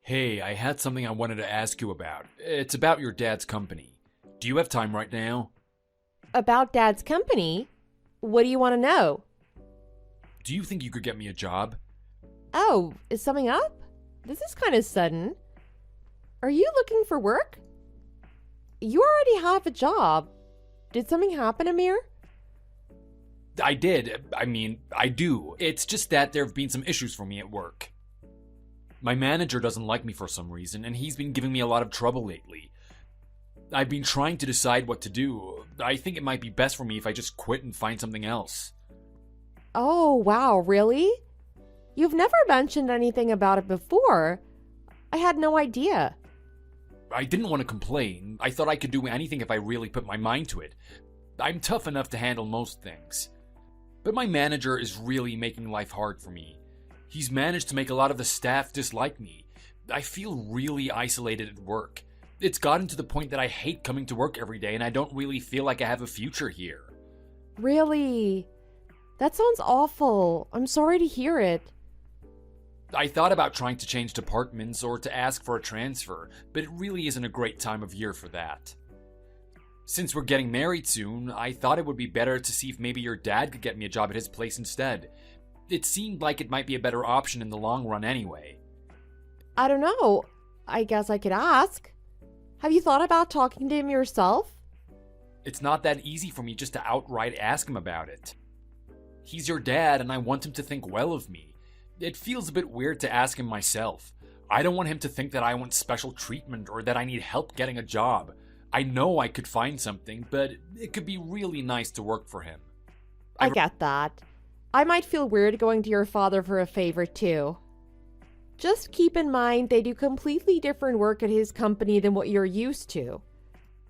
Hey, I had something I wanted to ask you about. It's about your dad's company. Do you have time right now? About Dad's company? What do you want to know? Do you think you could get me a job? Oh, is something up? This is kind of sudden. Are you looking for work? You already have a job. Did something happen, Amir? I did. I do. It's just that there have been some issues for me at work. My manager doesn't like me for some reason, and he's been giving me a lot of trouble lately. I've been trying to decide what to do. I think it might be best for me if I just quit and find something else. Oh, wow, really? You've never mentioned anything about it before. I had no idea. I didn't want to complain. I thought I could do anything if I really put my mind to it. I'm tough enough to handle most things. But my manager is really making life hard for me. He's managed to make a lot of the staff dislike me. I feel really isolated at work. It's gotten to the point that I hate coming to work every day and I don't really feel like I have a future here. Really? That sounds awful. I'm sorry to hear it. I thought about trying to change departments or to ask for a transfer, but it really isn't a great time of year for that. Since we're getting married soon, I thought it would be better to see if maybe your dad could get me a job at his place instead. It seemed like it might be a better option in the long run anyway. I don't know. I guess I could ask. Have you thought about talking to him yourself? It's not that easy for me just to outright ask him about it. He's your dad and I want him to think well of me. It feels a bit weird to ask him myself. I don't want him to think that I want special treatment or that I need help getting a job. I know I could find something, but it could be really nice to work for him. I get that. I might feel weird going to your father for a favor too. Just keep in mind they do completely different work at his company than what you're used to.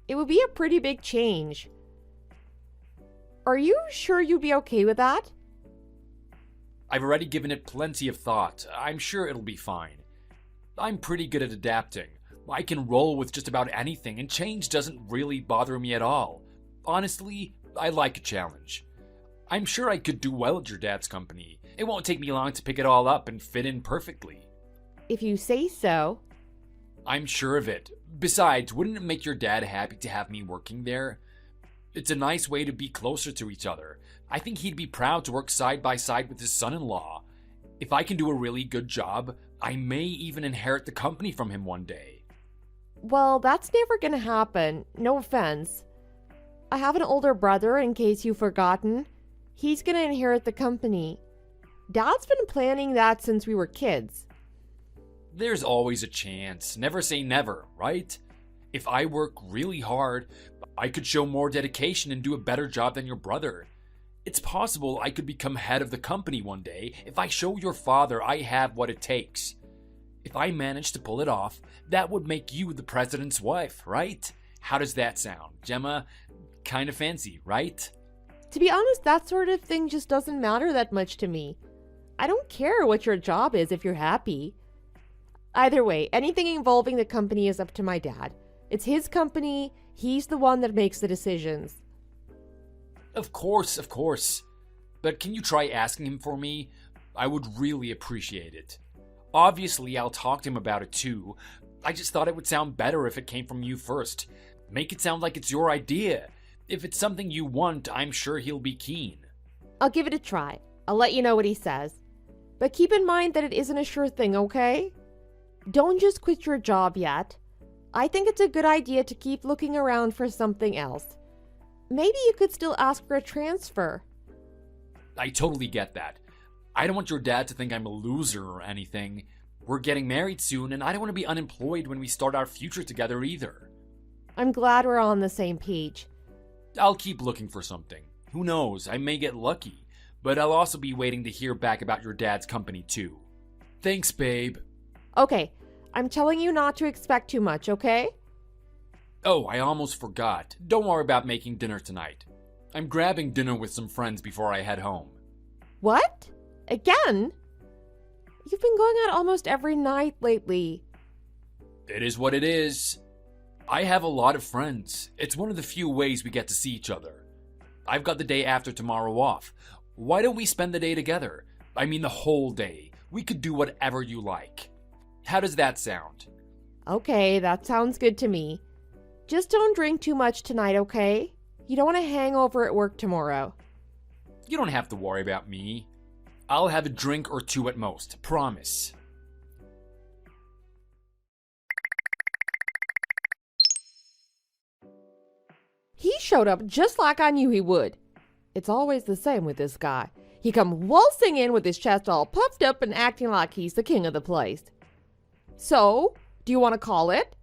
It would be a pretty big change. Are you sure you'd be okay with that? I've already given it plenty of thought. I'm sure it'll be fine. I'm pretty good at adapting. I can roll with just about anything, and change doesn't really bother me at all. Honestly, I like a challenge. I'm sure I could do well at your dad's company. It won't take me long to pick it all up and fit in perfectly. If you say so. I'm sure of it. Besides, wouldn't it make your dad happy to have me working there? It's a nice way to be closer to each other. I think he'd be proud to work side by side with his son-in-law. If I can do a really good job, I may even inherit the company from him one day. Well, that's never gonna happen. No offense. I have an older brother, in case you've forgotten. He's gonna inherit the company. Dad's been planning that since we were kids. There's always a chance. Never say never, right? If I work really hard, I could show more dedication and do a better job than your brother. It's possible I could become head of the company one day if I show your father I have what it takes. If I manage to pull it off, that would make you the president's wife, right? How does that sound, Gemma? Kind of fancy, right? To be honest, that sort of thing just doesn't matter that much to me. I don't care what your job is if you're happy. Either way, anything involving the company is up to my dad. It's his company. He's the one that makes the decisions. Of course. But can you try asking him for me? I would really appreciate it. Obviously, I'll talk to him about it too. I just thought it would sound better if it came from you first. Make it sound like it's your idea. If it's something you want, I'm sure he'll be keen. I'll give it a try. I'll let you know what he says. But keep in mind that it isn't a sure thing, okay? Don't just quit your job yet. I think it's a good idea to keep looking around for something else. Maybe you could still ask for a transfer. I totally get that. I don't want your dad to think I'm a loser or anything. We're getting married soon, and I don't want to be unemployed when we start our future together either. I'm glad we're on the same page. I'll keep looking for something. Who knows, I may get lucky. But I'll also be waiting to hear back about your dad's company too. Thanks, babe. Okay, I'm telling you not to expect too much, okay? Oh, I almost forgot. Don't worry about making dinner tonight. I'm grabbing dinner with some friends before I head home. What? Again? You've been going out almost every night lately. It is what it is. I have a lot of friends. It's one of the few ways we get to see each other. I've got the day after tomorrow off. Why don't we spend the day together? I mean the whole day. We could do whatever you like. How does that sound? Okay, that sounds good to me. Just don't drink too much tonight, okay? You don't want a hangover at work tomorrow. You don't have to worry about me. I'll have a drink or two at most, promise. He showed up just like I knew he would. It's always the same with this guy. He come waltzing in with his chest all puffed up and acting like he's the king of the place. So, do you want to call it?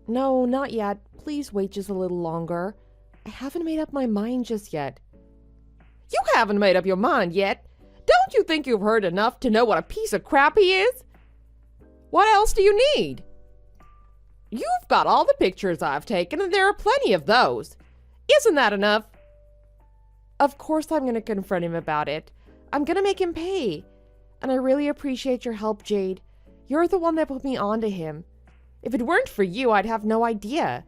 No, not yet. Please wait just a little longer. I haven't made up my mind just yet. You haven't made up your mind yet? Don't you think you've heard enough to know what a piece of crap he is? What else do you need? You've got all the pictures I've taken, and there are plenty of those. Isn't that enough? Of course I'm going to confront him about it. I'm going to make him pay. And I really appreciate your help, Jade. You're the one that put me on to him. If it weren't for you, I'd have no idea.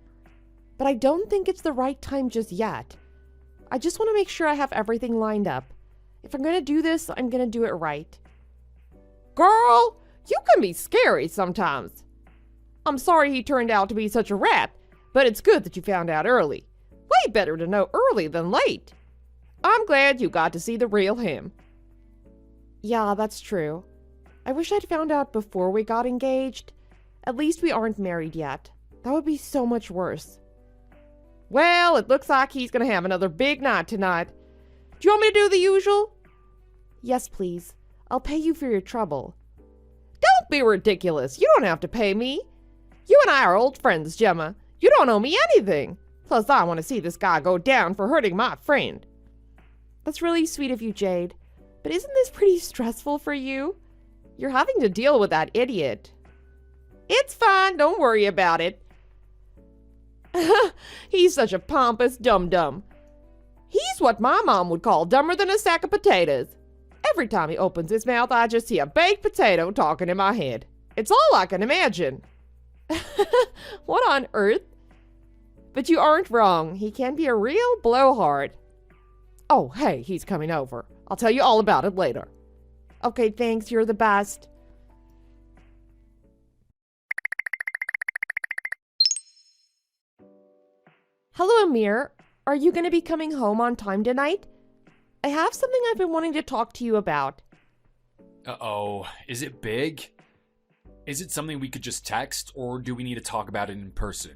But I don't think it's the right time just yet. I just want to make sure I have everything lined up. If I'm going to do this, I'm going to do it right. Girl, you can be scary sometimes. I'm sorry he turned out to be such a rat, but it's good that you found out early. Way better to know early than late. I'm glad you got to see the real him. Yeah, that's true. I wish I'd found out before we got engaged. At least we aren't married yet. That would be so much worse. Well, it looks like he's going to have another big night tonight. Do you want me to do the usual? Yes, please. I'll pay you for your trouble. Don't be ridiculous. You don't have to pay me. You and I are old friends, Gemma. You don't owe me anything. Plus, I want to see this guy go down for hurting my friend. That's really sweet of you, Jade. But isn't this pretty stressful for you? You're having to deal with that idiot. It's fine. Don't worry about it. He's such a pompous dum-dum. He's what my mom would call dumber than a sack of potatoes. Every time he opens his mouth, I just see a baked potato talking in my head. It's all I can imagine. What on earth? But you aren't wrong. He can be a real blowhard. Oh, hey, he's coming over. I'll tell you all about it later. Okay, thanks. You're the best. Hello, Amir. Are you going to be coming home on time tonight? I have something I've been wanting to talk to you about. Uh-oh. Is it big? Is it something we could just text, or do we need to talk about it in person?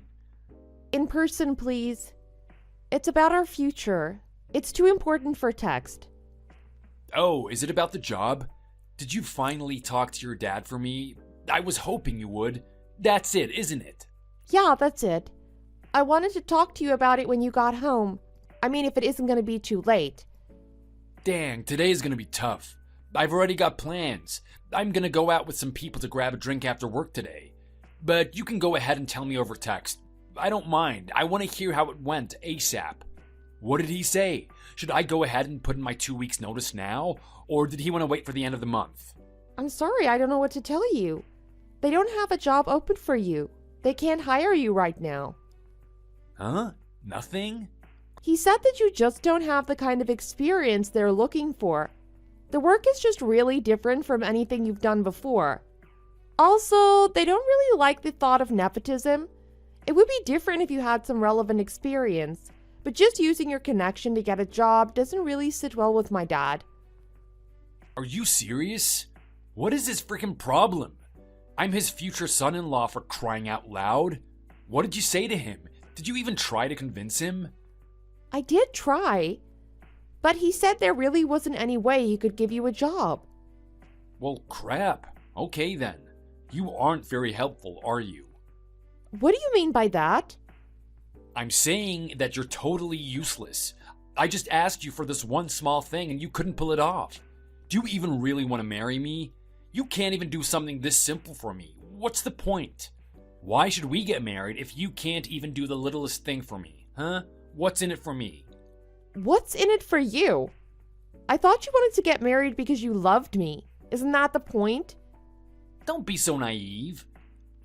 In person, please. It's about our future. It's too important for text. Oh, is it about the job? Did you finally talk to your dad for me? I was hoping you would. That's it, isn't it? Yeah, that's it. I wanted to talk to you about it when you got home. I mean, if it isn't going to be too late. Dang, today is going to be tough. I've already got plans. I'm going to go out with some people to grab a drink after work today. But you can go ahead and tell me over text. I don't mind. I want to hear how it went ASAP. What did he say? Should I go ahead and put in my 2 weeks notice now? Or did he want to wait for the end of the month? I'm sorry, I don't know what to tell you. They don't have a job open for you. They can't hire you right now. Huh? Nothing? He said that you just don't have the kind of experience they're looking for. The work is just really different from anything you've done before. Also, they don't really like the thought of nepotism. It would be different if you had some relevant experience, but just using your connection to get a job doesn't really sit well with my dad. Are you serious? What is his freaking problem? I'm his future son-in-law, for crying out loud. What did you say to him? Did you even try to convince him? I did try, but he said there really wasn't any way he could give you a job. Well, crap. Okay then. You aren't very helpful, are you? What do you mean by that? I'm saying that you're totally useless. I just asked you for this one small thing and you couldn't pull it off. Do you even really want to marry me? You can't even do something this simple for me. What's the point? Why should we get married if you can't even do the littlest thing for me, huh? What's in it for me? What's in it for you? I thought you wanted to get married because you loved me. Isn't that the point? Don't be so naive.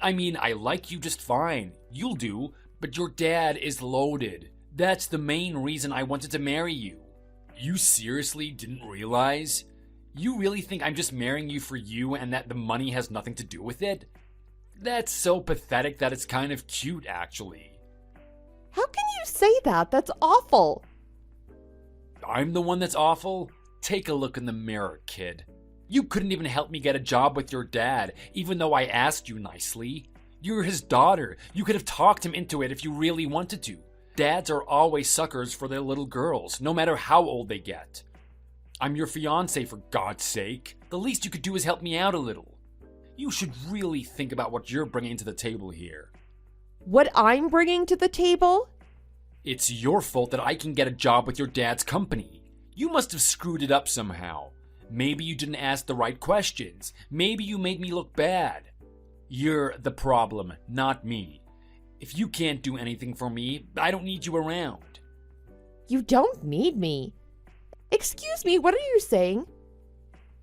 I mean, I like you just fine. You'll do, but your dad is loaded. That's the main reason I wanted to marry you. You seriously didn't realize? You really think I'm just marrying you for you and that the money has nothing to do with it? That's so pathetic that it's kind of cute, actually. How can you say that? That's awful. I'm the one that's awful? Take a look in the mirror, kid. You couldn't even help me get a job with your dad, even though I asked you nicely. You're his daughter. You could have talked him into it if you really wanted to. Dads are always suckers for their little girls, no matter how old they get. I'm your fiance, for God's sake. The least you could do is help me out a little. You should really think about what you're bringing to the table here. What I'm bringing to the table? It's your fault that I can get a job with your dad's company. You must have screwed it up somehow. Maybe you didn't ask the right questions. Maybe you made me look bad. You're the problem, not me. If you can't do anything for me, I don't need you around. You don't need me. Excuse me, what are you saying?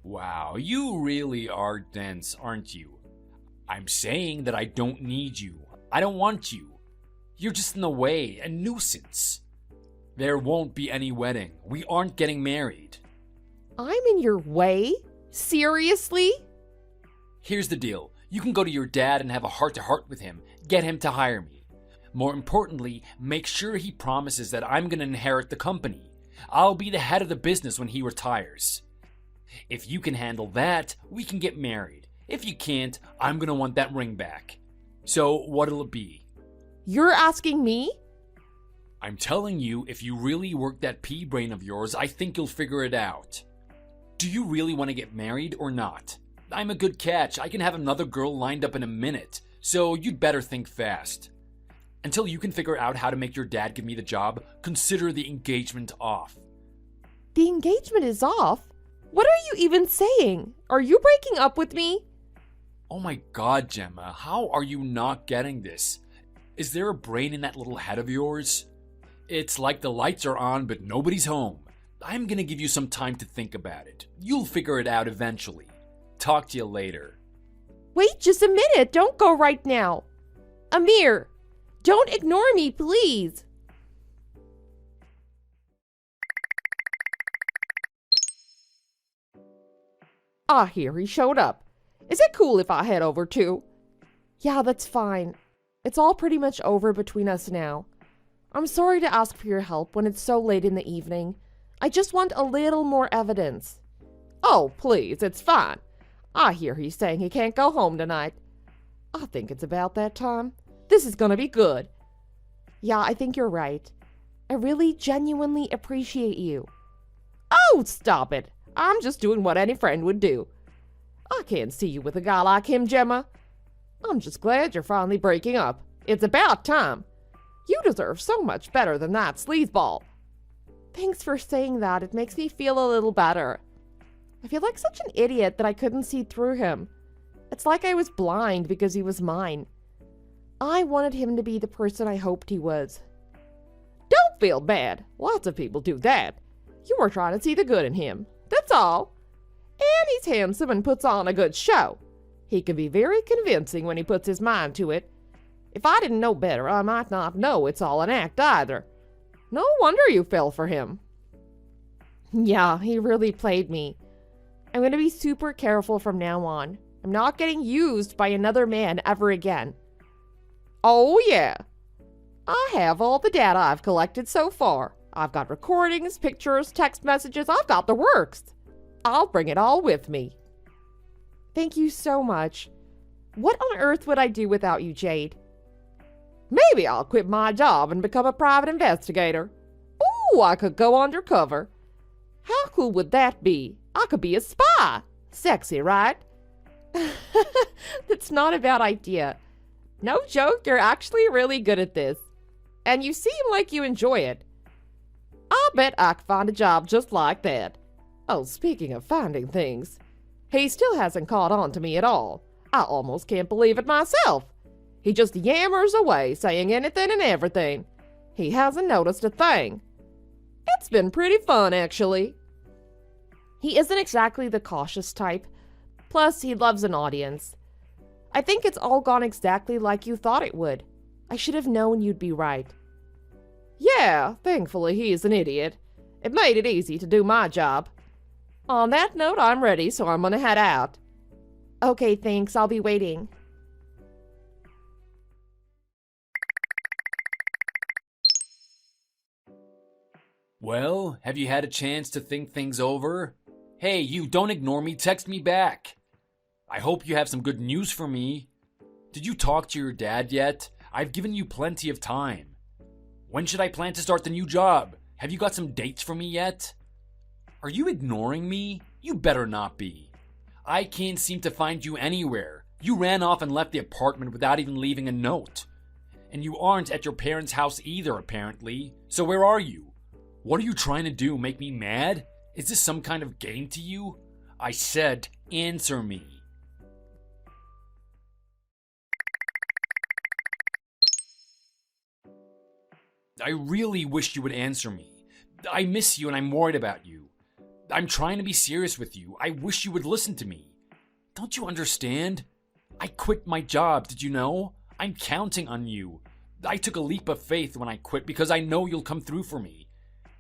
Wow, you really are dense, aren't you? I'm saying that I don't need you. I don't want you. You're just in the way, a nuisance. There won't be any wedding. We aren't getting married. I'm in your way? Seriously? Here's the deal. You can go to your dad and have a heart-to-heart with him. Get him to hire me. More importantly, make sure he promises that I'm going to inherit the company. I'll be the head of the business when he retires. If you can handle that, we can get married. If you can't, I'm going to want that ring back. So what'll it be? You're asking me? I'm telling you, if you really work that pea brain of yours, I think you'll figure it out. Do you really want to get married or not? I'm a good catch. I can have another girl lined up in a minute, so you'd better think fast. Until you can figure out how to make your dad give me the job, consider the engagement off. The engagement is off? What are you even saying? Are you breaking up with me? Oh my God, Gemma, how are you not getting this? Is there a brain in that little head of yours? It's like the lights are on, but nobody's home. I'm gonna give you some time to think about it. You'll figure it out eventually. Talk to you later. Wait just a minute. Don't go right now. Amir, don't ignore me, please. Ah, here he showed up. Is it cool if I head over too? Yeah, that's fine. It's all pretty much over between us now. I'm sorry to ask for your help when it's so late in the evening. I just want a little more evidence. Oh, please, it's fine. I hear he's saying he can't go home tonight. I think it's about that time. This is gonna be good. Yeah, I think you're right. I really genuinely appreciate you. Oh, stop it. I'm just doing what any friend would do. I can't see you with a guy like him, Gemma. I'm just glad you're finally breaking up. It's about time. You deserve so much better than that sleazeball. Thanks for saying that. It makes me feel a little better. I feel like such an idiot that I couldn't see through him. It's like I was blind because he was mine. I wanted him to be the person I hoped he was. Don't feel bad. Lots of people do that. You were trying to see the good in him. That's all. And he's handsome and puts on a good show. He can be very convincing when he puts his mind to it. If I didn't know better, I might not know it's all an act either. No wonder you fell for him. Yeah, he really played me. I'm going to be super careful from now on. I'm not getting used by another man ever again. Oh, yeah. I have all the data I've collected so far. I've got recordings, pictures, text messages. I've got the works. I'll bring it all with me. Thank you so much. What on earth would I do without you, Jade? Maybe I'll quit my job and become a private investigator. Ooh, I could go undercover. How cool would that be? I could be a spy. Sexy, right? That's not a bad idea. No joke, you're actually really good at this. And you seem like you enjoy it. I'll bet I could find a job just like that. Oh, speaking of finding things, he still hasn't caught on to me at all. I almost can't believe it myself. He just yammers away, saying anything and everything. He hasn't noticed a thing. It's been pretty fun, actually. He isn't exactly the cautious type. Plus, he loves an audience. I think it's all gone exactly like you thought it would. I should have known you'd be right. Yeah, thankfully he's an idiot. It made it easy to do my job. On that note, I'm ready, so I'm gonna head out. Okay, thanks. I'll be waiting. Well, have you had a chance to think things over? Hey, you, don't ignore me, text me back. I hope you have some good news for me. Did you talk to your dad yet? I've given you plenty of time. When should I plan to start the new job? Have you got some dates for me yet? Are you ignoring me? You better not be. I can't seem to find you anywhere. You ran off and left the apartment without even leaving a note. And you aren't at your parents' house either, apparently. So where are you? What are you trying to do? Make me mad? Is this some kind of game to you? I said, answer me. I really wish you would answer me. I miss you and I'm worried about you. I'm trying to be serious with you. I wish you would listen to me. Don't you understand? I quit my job, did you know? I'm counting on you. I took a leap of faith when I quit because I know you'll come through for me.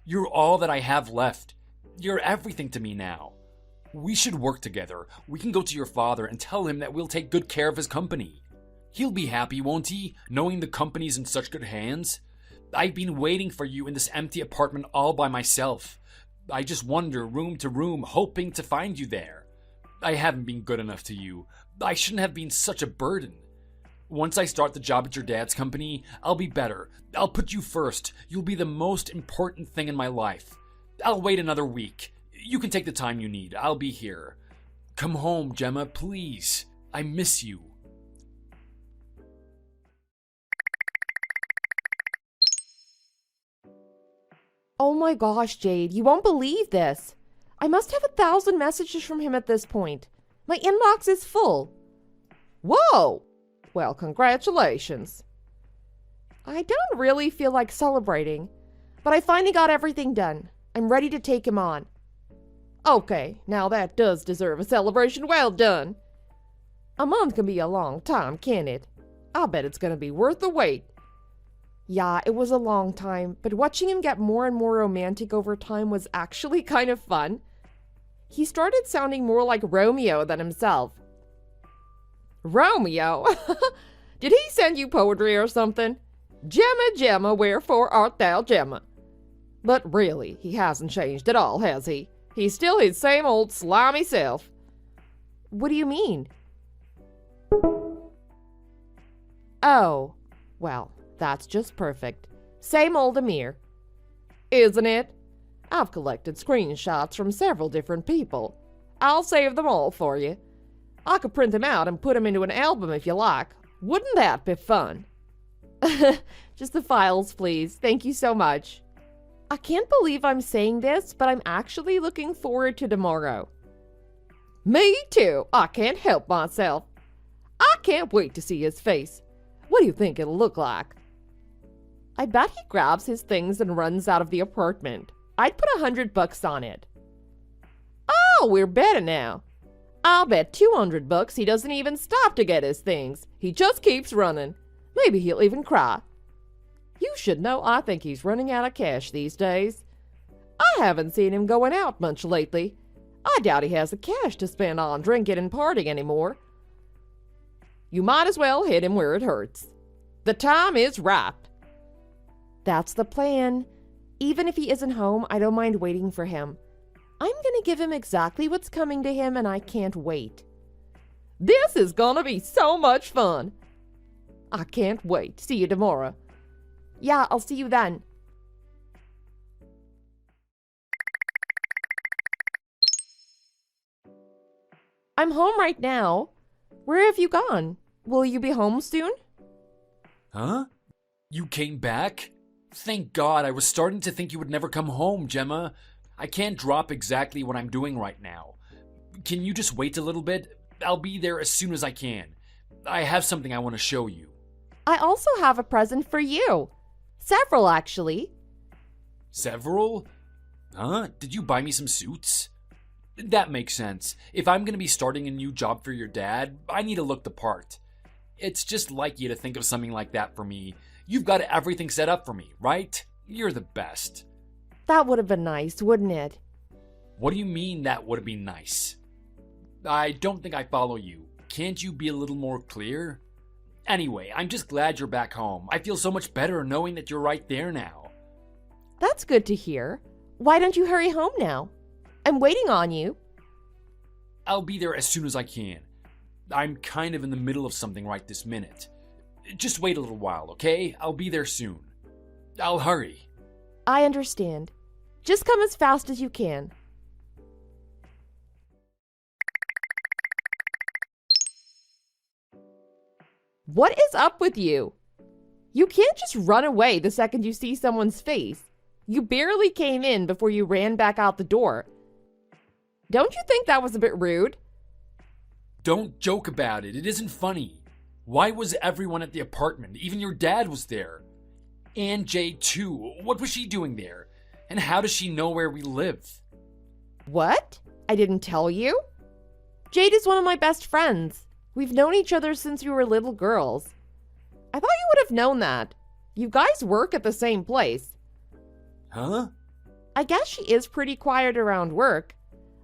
You're all that I have left. You're everything to me now. We should work together. We can go to your father and tell him that we'll take good care of his company. He'll be happy, won't he, knowing the company's in such good hands? I've been waiting for you in this empty apartment all by myself. I just wander room to room, hoping to find you there. I haven't been good enough to you. I shouldn't have been such a burden. Once I start the job at your dad's company, I'll be better. I'll put you first. You'll be the most important thing in my life. I'll wait another week. You can take the time you need. I'll be here. Come home, Gemma, please. I miss you. Oh my gosh, Jade, you won't believe this. I must have 1,000 messages from him at this point. My inbox is full. Whoa! Well, congratulations. I don't really feel like celebrating, but I finally got everything done. I'm ready to take him on. Okay, now that does deserve a celebration. Well done. A month can be a long time, can't it? I'll bet it's gonna be worth the wait. Yeah, it was a long time, but watching him get more and more romantic over time was actually kind of fun. He started sounding more like Romeo than himself. Romeo? Did he send you poetry or something? Gemma, Gemma, wherefore art thou Gemma? But really, he hasn't changed at all, has he? He's still his same old slimy self. What do you mean? Oh, well, that's just perfect. Same old Amir. Isn't it? I've collected screenshots from several different people. I'll save them all for you. I could print them out and put them into an album if you like. Wouldn't that be fun? Just the files, please. Thank you so much. I can't believe I'm saying this, but I'm actually looking forward to tomorrow. Me too. I can't help myself. I can't wait to see his face. What do you think it'll look like? I bet he grabs his things and runs out of the apartment. I'd put $100 on it. Oh, we're better now. I'll bet $200 he doesn't even stop to get his things. He just keeps running. Maybe he'll even cry. You should know I think he's running out of cash these days. I haven't seen him going out much lately. I doubt he has the cash to spend on drinking and partying anymore. You might as well hit him where it hurts. The time is right. That's the plan. Even if he isn't home, I don't mind waiting for him. I'm gonna give him exactly what's coming to him, and I can't wait. This is gonna be so much fun. I can't wait. See you tomorrow. Yeah, I'll see you then. I'm home right now. Where have you gone? Will you be home soon? Huh? You came back? Thank God, I was starting to think you would never come home, Gemma. I can't drop exactly what I'm doing right now. Can you just wait a little bit? I'll be there as soon as I can. I have something I want to show you. I also have a present for you. Several, actually. Several? Huh? Did you buy me some suits? That makes sense. If I'm going to be starting a new job for your dad, I need to look the part. It's just like you to think of something like that for me. You've got everything set up for me, right? You're the best. That would have been nice, wouldn't it? What do you mean that would have been nice? I don't think I follow you. Can't you be a little more clear? Anyway, I'm just glad you're back home. I feel so much better knowing that you're right there now. That's good to hear. Why don't you hurry home now? I'm waiting on you. I'll be there as soon as I can. I'm kind of in the middle of something right this minute. Just wait a little while, okay? I'll be there soon. I'll hurry. I understand. Just come as fast as you can. What is up with you? You can't just run away the second you see someone's face. You barely came in before you ran back out the door. Don't you think that was a bit rude? Don't joke about it. It isn't funny. Why was everyone at the apartment? Even your dad was there. And Jade too. What was she doing there? And how does she know where we live? What? I didn't tell you? Jade is one of my best friends. We've known each other since we were little girls. I thought you would have known that. You guys work at the same place. Huh? I guess she is pretty quiet around work.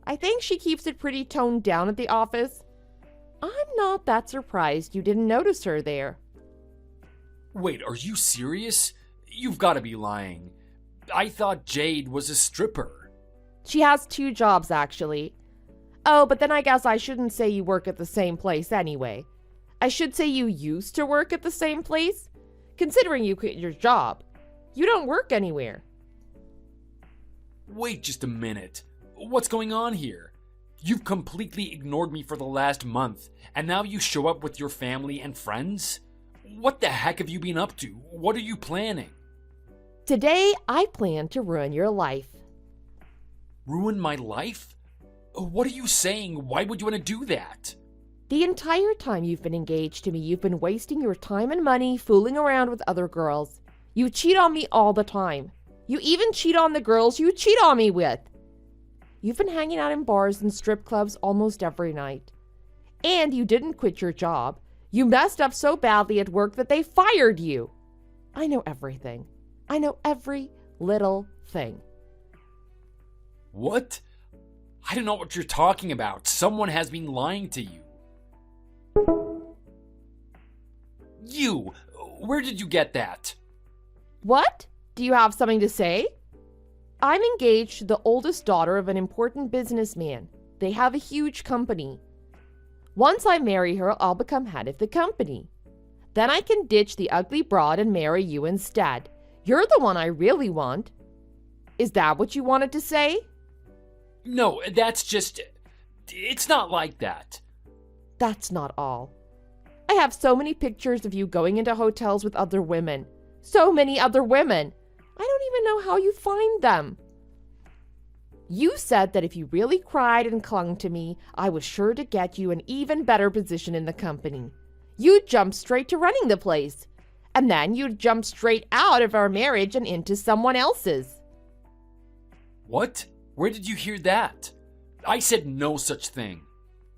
I think she keeps it pretty toned down at the office. I'm not that surprised you didn't notice her there. Wait, are you serious? You've got to be lying. I thought Jade was a stripper. She has 2 jobs, actually. Oh, but then I guess I shouldn't say you work at the same place anyway. I should say you used to work at the same place, considering you quit your job. You don't work anywhere. Wait just a minute. What's going on here? You've completely ignored me for the last month, and now you show up with your family and friends? What the heck have you been up to? What are you planning? Today, I plan to ruin your life. Ruin my life? What are you saying? Why would you want to do that? The entire time you've been engaged to me, you've been wasting your time and money fooling around with other girls. You cheat on me all the time. You even cheat on the girls you cheat on me with. You've been hanging out in bars and strip clubs almost every night. And you didn't quit your job. You messed up so badly at work that they fired you. I know everything. I know every little thing. What? I don't know what you're talking about. Someone has been lying to you. You! Where did you get that? What? Do you have something to say? I'm engaged to the oldest daughter of an important businessman. They have a huge company. Once I marry her, I'll become head of the company. Then I can ditch the ugly broad and marry you instead. You're the one I really want. Is that what you wanted to say? No, that's just... It's not like that. That's not all. I have so many pictures of you going into hotels with other women. So many other women. I don't even know how you find them. You said that if you really cried and clung to me, I was sure to get you an even better position in the company. You'd jump straight to running the place. And then you'd jump straight out of our marriage and into someone else's. What? Where did you hear that? I said no such thing.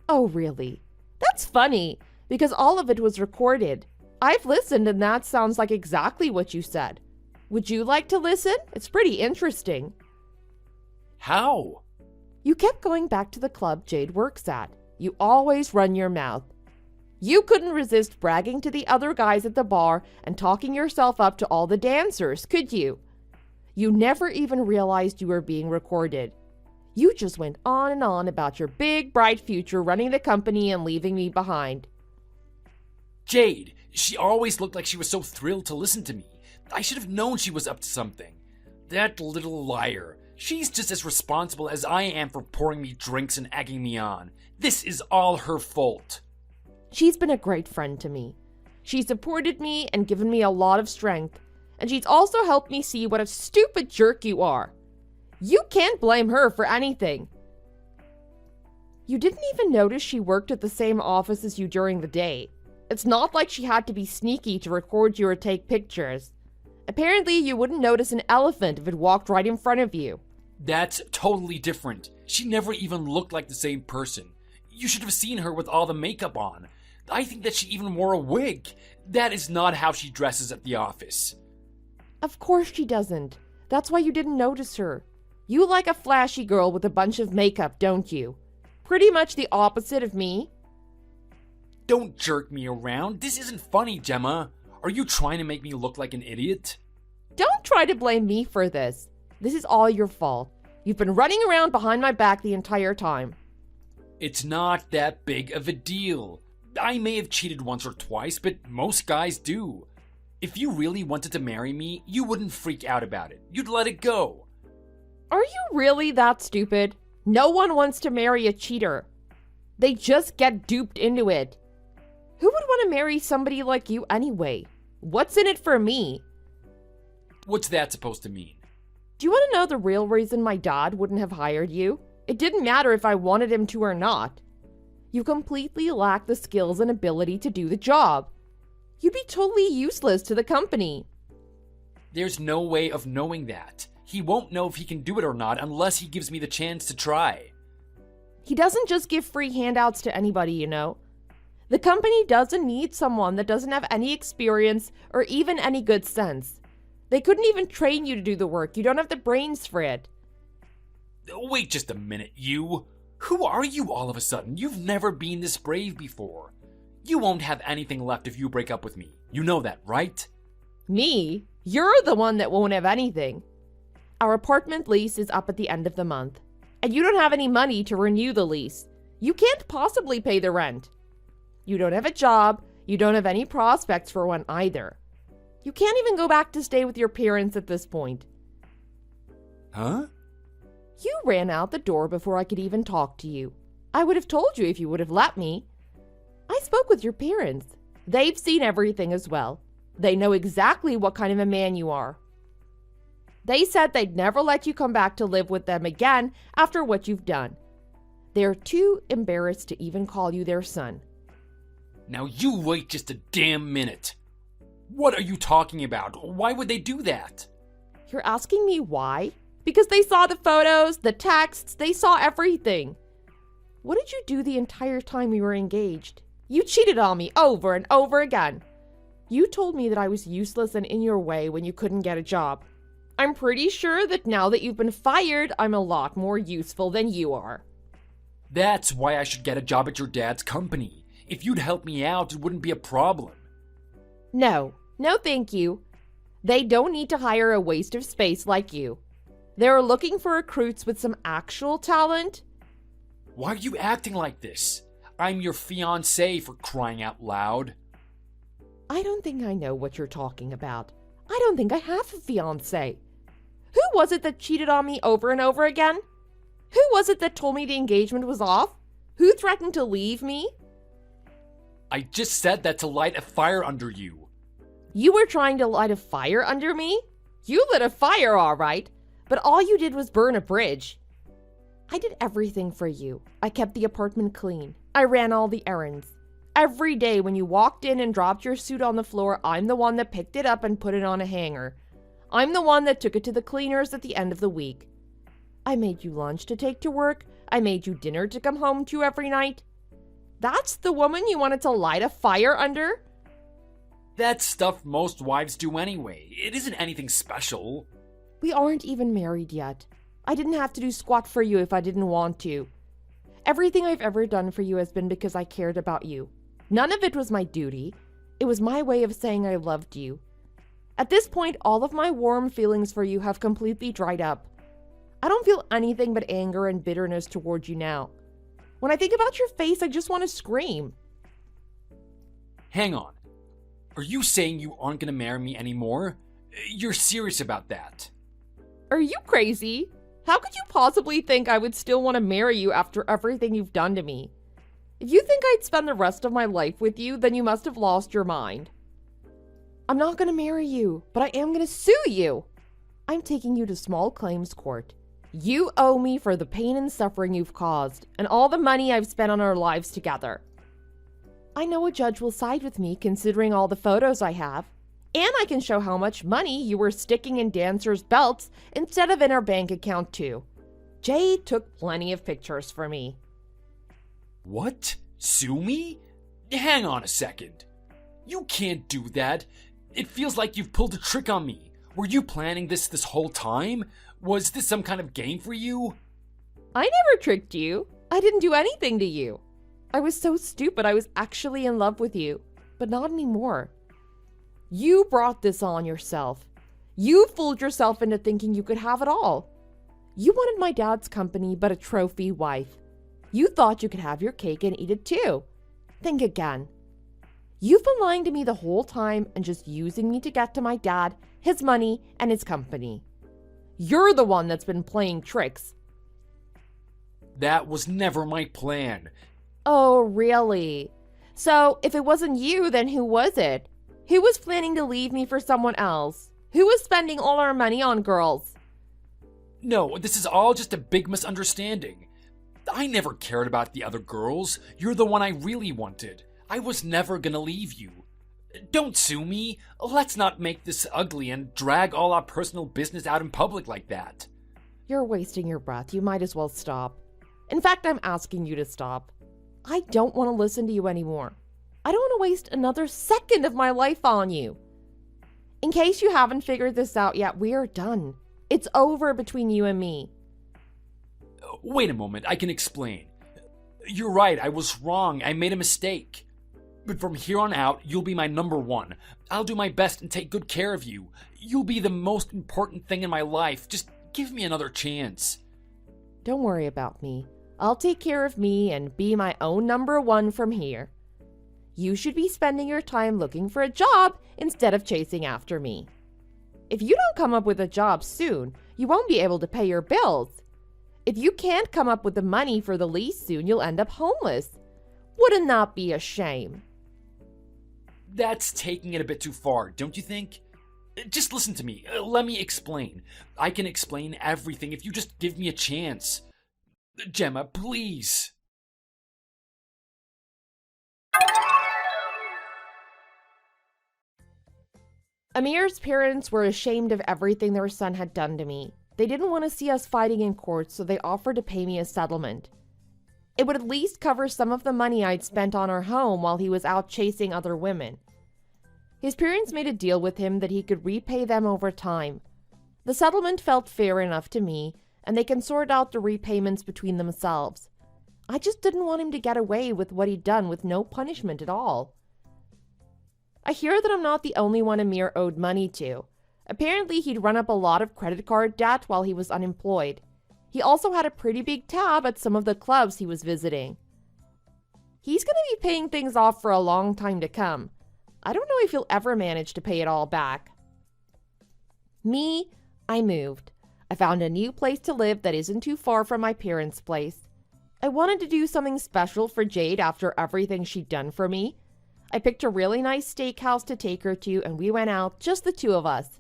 Oh, really? That's funny, because all of it was recorded. I've listened and that sounds like exactly what you said. Would you like to listen? It's pretty interesting. How? You kept going back to the club Jade works at. You always run your mouth. You couldn't resist bragging to the other guys at the bar and talking yourself up to all the dancers, could you? You never even realized you were being recorded. You just went on and on about your big, bright future running the company and leaving me behind. Jade, she always looked like she was so thrilled to listen to me. I should have known she was up to something. That little liar. She's just as responsible as I am for pouring me drinks and egging me on. This is all her fault. She's been a great friend to me. She's supported me and given me a lot of strength. And she's also helped me see what a stupid jerk you are. You can't blame her for anything. You didn't even notice she worked at the same office as you during the day. It's not like she had to be sneaky to record you or take pictures. Apparently, you wouldn't notice an elephant if it walked right in front of you. That's totally different. She never even looked like the same person. You should have seen her with all the makeup on. I think that she even wore a wig. That is not how she dresses at the office. Of course she doesn't. That's why you didn't notice her. You like a flashy girl with a bunch of makeup, don't you? Pretty much the opposite of me. Don't jerk me around. This isn't funny, Gemma. Are you trying to make me look like an idiot? Don't try to blame me for this. This is all your fault. You've been running around behind my back the entire time. It's not that big of a deal. I may have cheated once or twice, but most guys do. If you really wanted to marry me, you wouldn't freak out about it. You'd let it go. Are you really that stupid? No one wants to marry a cheater. They just get duped into it. Who would want to marry somebody like you anyway? What's in it for me? What's that supposed to mean? Do you want to know the real reason my dad wouldn't have hired you? It didn't matter if I wanted him to or not. You completely lack the skills and ability to do the job. You'd be totally useless to the company. There's no way of knowing that. He won't know if he can do it or not unless he gives me the chance to try. He doesn't just give free handouts to anybody, you know. The company doesn't need someone that doesn't have any experience or even any good sense. They couldn't even train you to do the work. You don't have the brains for it. Wait just a minute, you. Who are you all of a sudden? You've never been this brave before. You won't have anything left if you break up with me. You know that, right? Me? You're the one that won't have anything. Our apartment lease is up at the end of the month, and you don't have any money to renew the lease. You can't possibly pay the rent. You don't have a job. You don't have any prospects for one either. You can't even go back to stay with your parents at this point. Huh? You ran out the door before I could even talk to you. I would have told you if you would have let me. I spoke with your parents. They've seen everything as well. They know exactly what kind of a man you are. They said they'd never let you come back to live with them again after what you've done. They're too embarrassed to even call you their son. Now you wait just a damn minute. What are you talking about? Why would they do that? You're asking me why? Because they saw the photos, the texts, they saw everything. What did you do the entire time we were engaged? You cheated on me over and over again. You told me that I was useless and in your way when you couldn't get a job. I'm pretty sure that now that you've been fired, I'm a lot more useful than you are. That's why I should get a job at your dad's company. If you'd help me out, it wouldn't be a problem. No thank you. They don't need to hire a waste of space like you. They're looking for recruits with some actual talent. Why are you acting like this? I'm your fiance, for crying out loud. I don't think I know what you're talking about. I don't think I have a fiance. Who was it that cheated on me over and over again? Who was it that told me the engagement was off? Who threatened to leave me? I just said that to light a fire under you. You were trying to light a fire under me? You lit a fire, all right, but all you did was burn a bridge. I did everything for you. I kept the apartment clean. I ran all the errands. Every day when you walked in and dropped your suit on the floor, I'm the one that picked it up and put it on a hanger. I'm the one that took it to the cleaners at the end of the week. I made you lunch to take to work. I made you dinner to come home to every night. That's the woman you wanted to light a fire under? That's stuff most wives do anyway. It isn't anything special. We aren't even married yet. I didn't have to do squat for you if I didn't want to. Everything I've ever done for you has been because I cared about you. None of it was my duty. It was my way of saying I loved you. At this point, all of my warm feelings for you have completely dried up. I don't feel anything but anger and bitterness toward you now. When I think about your face, I just want to scream. Hang on. Are you saying you aren't going to marry me anymore? You're serious about that? Are you crazy? How could you possibly think I would still want to marry you after everything you've done to me? If you think I'd spend the rest of my life with you, then you must have lost your mind. I'm not going to marry you, but I am going to sue you. I'm taking you to small claims court. You owe me for the pain and suffering you've caused, and all the money I've spent on our lives together. I know a judge will side with me considering all the photos I have, and I can show how much money you were sticking in dancers' belts instead of in our bank account too. Jay took plenty of pictures for me. What? Sue me? Hang on a second. You can't do that. It feels like you've pulled a trick on me. Were you planning this whole time? Was this some kind of game for you? I never tricked you. I didn't do anything to you. I was so stupid I was actually in love with you, but not anymore. You brought this on yourself. You fooled yourself into thinking you could have it all. You wanted my dad's company, but a trophy wife. You thought you could have your cake and eat it too. Think again. You've been lying to me the whole time and just using me to get to my dad, his money, and his company. You're the one that's been playing tricks. That was never my plan. Oh, really? So, if it wasn't you, then who was it? Who was planning to leave me for someone else? Who was spending all our money on girls? No, this is all just a big misunderstanding. I never cared about the other girls. You're the one I really wanted. I was never gonna leave you. Don't sue me. Let's not make this ugly and drag all our personal business out in public like that. You're wasting your breath. You might as well stop. In fact, I'm asking you to stop. I don't want to listen to you anymore. I don't want to waste another second of my life on you. In case you haven't figured this out yet, we are done. It's over between you and me. Wait a moment, I can explain. You're right, I was wrong. I made a mistake. But from here on out, you'll be my number one. I'll do my best and take good care of you. You'll be the most important thing in my life. Just give me another chance. Don't worry about me. I'll take care of me and be my own number one from here. You should be spending your time looking for a job instead of chasing after me. If you don't come up with a job soon, you won't be able to pay your bills. If you can't come up with the money for the lease soon, you'll end up homeless. Wouldn't that be a shame? That's taking it a bit too far, don't you think? Just listen to me. Let me explain. I can explain everything if you just give me a chance. Gemma, please. Amir's parents were ashamed of everything their son had done to me. They didn't want to see us fighting in court, so they offered to pay me a settlement. It would at least cover some of the money I'd spent on our home while he was out chasing other women. His parents made a deal with him that he could repay them over time. The settlement felt fair enough to me, and they can sort out the repayments between themselves. I just didn't want him to get away with what he'd done with no punishment at all. I hear that I'm not the only one Amir owed money to. Apparently, he'd run up a lot of credit card debt while he was unemployed. He also had a pretty big tab at some of the clubs he was visiting. He's going to be paying things off for a long time to come. I don't know if he'll ever manage to pay it all back. Me, I moved. I found a new place to live that isn't too far from my parents' place. I wanted to do something special for Jade after everything she'd done for me. I picked a really nice steakhouse to take her to, and we went out, just the two of us.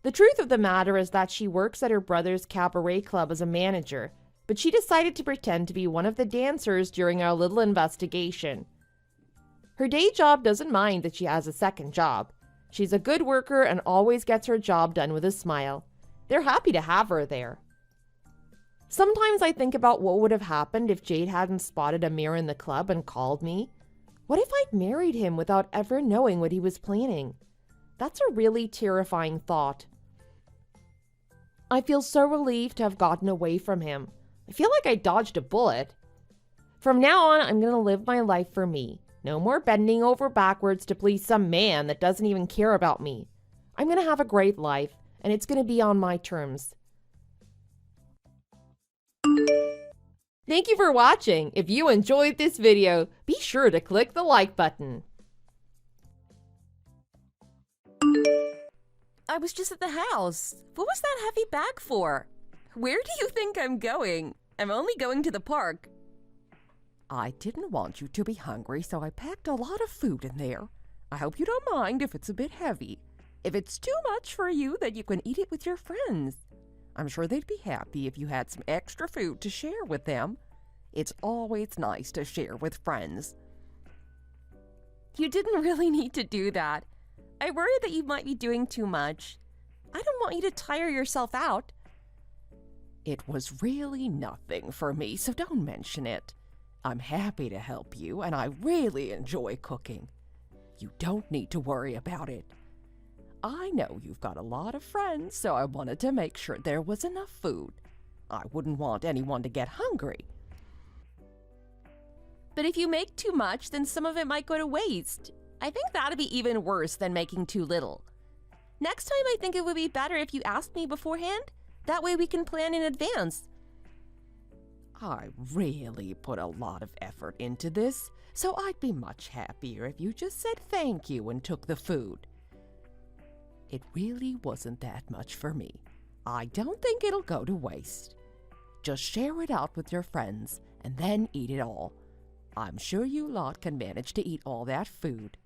The truth of the matter is that she works at her brother's cabaret club as a manager, but she decided to pretend to be one of the dancers during our little investigation. Her day job doesn't mind that she has a second job. She's a good worker and always gets her job done with a smile. They're happy to have her there. Sometimes I think about what would have happened if Jade hadn't spotted Amir in the club and called me. What if I'd married him without ever knowing what he was planning? That's a really terrifying thought. I feel so relieved to have gotten away from him. I feel like I dodged a bullet. From now on, I'm going to live my life for me. No more bending over backwards to please some man that doesn't even care about me. I'm going to have a great life, and it's going to be on my terms. Thank you for watching. If you enjoyed this video, be sure to click the like button. I was just at the house. What was that heavy bag for? Where do you think I'm going? I'm only going to the park. I didn't want you to be hungry, so I packed a lot of food in there. I hope you don't mind if it's a bit heavy. If it's too much for you, then you can eat it with your friends. I'm sure they'd be happy if you had some extra food to share with them. It's always nice to share with friends. You didn't really need to do that. I worry that you might be doing too much. I don't want you to tire yourself out. It was really nothing for me, so don't mention it. I'm happy to help you, and I really enjoy cooking. You don't need to worry about it. I know you've got a lot of friends, so I wanted to make sure there was enough food. I wouldn't want anyone to get hungry. But if you make too much, then some of it might go to waste. I think that'd be even worse than making too little. Next time, I think it would be better if you asked me beforehand. That way we can plan in advance. I really put a lot of effort into this, so I'd be much happier if you just said thank you and took the food. It really wasn't that much for me. I don't think it'll go to waste. Just share it out with your friends and then eat it all. I'm sure you lot can manage to eat all that food.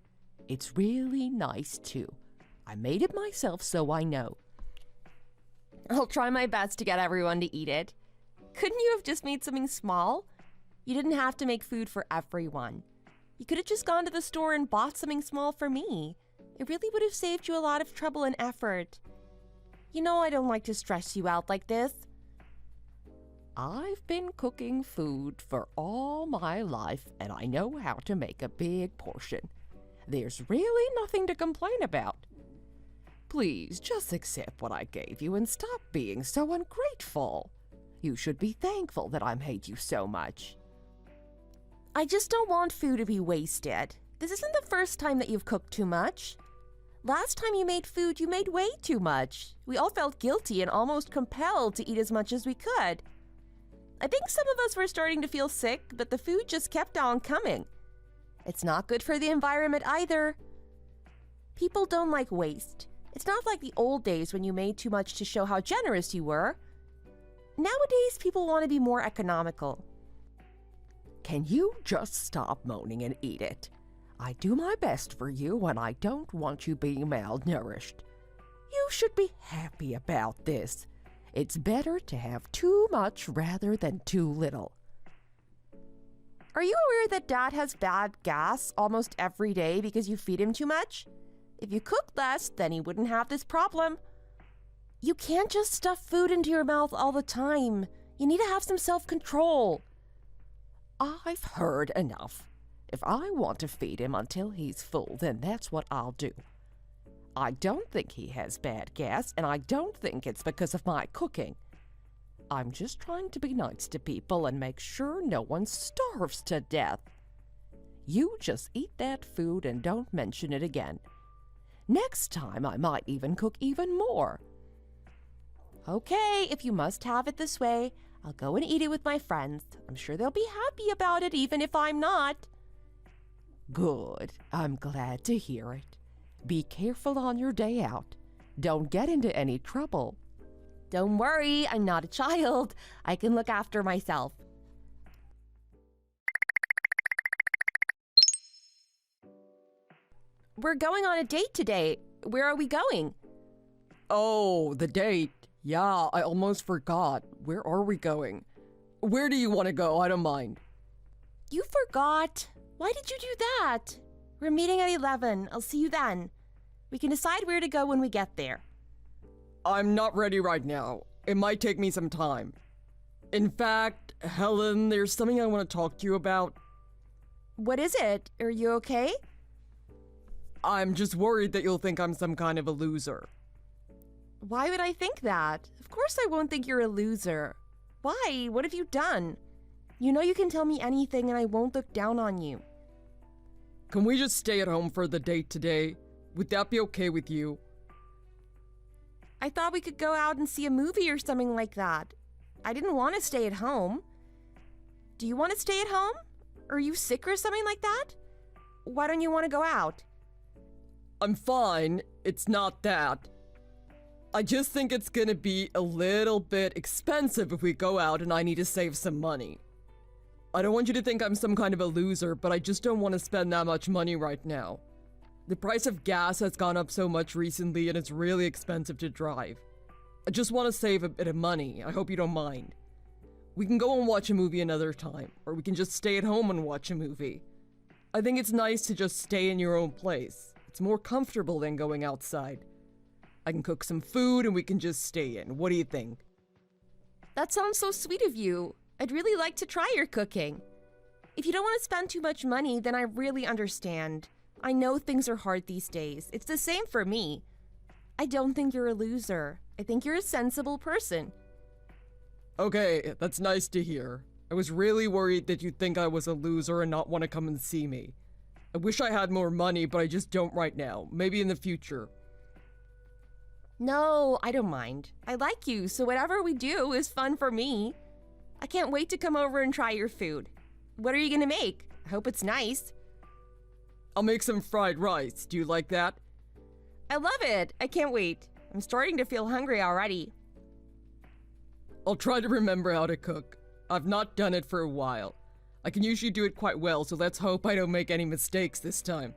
It's really nice too. I made it myself, so I know. I'll try my best to get everyone to eat it. Couldn't you have just made something small? You didn't have to make food for everyone. You could have just gone to the store and bought something small for me. It really would have saved you a lot of trouble and effort. You know I don't like to stress you out like this. I've been cooking food for all my life, and I know how to make a big portion. There's really nothing to complain about. Please, just accept what I gave you and stop being so ungrateful. You should be thankful that I made you so much. I just don't want food to be wasted. This isn't the first time that you've cooked too much. Last time you made food, you made way too much. We all felt guilty and almost compelled to eat as much as we could. I think some of us were starting to feel sick, but the food just kept on coming. It's not good for the environment either. People don't like waste. It's not like the old days when you made too much to show how generous you were. Nowadays, people want to be more economical. Can you just stop moaning and eat it? I do my best for you and I don't want you being malnourished. You should be happy about this. It's better to have too much rather than too little. Are you aware that Dad has bad gas almost every day because you feed him too much? If you cooked less, then he wouldn't have this problem. You can't just stuff food into your mouth all the time. You need to have some self-control. I've heard enough. If I want to feed him until he's full, then that's what I'll do. I don't think he has bad gas, and I don't think it's because of my cooking. I'm just trying to be nice to people and make sure no one starves to death. You just eat that food and don't mention it again. Next time, I might even cook even more. Okay, if you must have it this way, I'll go and eat it with my friends. I'm sure they'll be happy about it, even if I'm not. Good. I'm glad to hear it. Be careful on your day out. Don't get into any trouble. Don't worry, I'm not a child. I can look after myself. We're going on a date today. Where are we going? Oh, the date. Yeah, I almost forgot. Where are we going? Where do you want to go? I don't mind. You forgot. Why did you do that? We're meeting at 11. I'll see you then. We can decide where to go when we get there. I'm not ready right now. It might take me some time. In fact, Helen, there's something I want to talk to you about. What is it? Are you okay? I'm just worried that you'll think I'm some kind of a loser. Why would I think that? Of course I won't think you're a loser. Why? What have you done? You know you can tell me anything and I won't look down on you. Can we just stay at home for the date today? Would that be okay with you? I thought we could go out and see a movie or something like that. I didn't want to stay at home. Do you want to stay at home? Are you sick or something like that? Why don't you want to go out? I'm fine. It's not that. I just think it's gonna be a little bit expensive if we go out and I need to save some money. I don't want you to think I'm some kind of a loser, but I just don't want to spend that much money right now. The price of gas has gone up so much recently and it's really expensive to drive. I just want to save a bit of money. I hope you don't mind. We can go and watch a movie another time, or we can just stay at home and watch a movie. I think it's nice to just stay in your own place. It's more comfortable than going outside. I can cook some food and we can just stay in. What do you think? That sounds so sweet of you. I'd really like to try your cooking. If you don't want to spend too much money, then I really understand. I know things are hard these days. It's the same for me. I don't think you're a loser. I think you're a sensible person. Okay, that's nice to hear. I was really worried that you'd think I was a loser and not want to come and see me. I wish I had more money, but I just don't right now. Maybe in the future. No, I don't mind. I like you, so whatever we do is fun for me. I can't wait to come over and try your food. What are you gonna make? I hope it's nice. I'll make some fried rice. Do you like that? I love it. I can't wait. I'm starting to feel hungry already. I'll try to remember how to cook. I've not done it for a while. I can usually do it quite well, so let's hope I don't make any mistakes this time.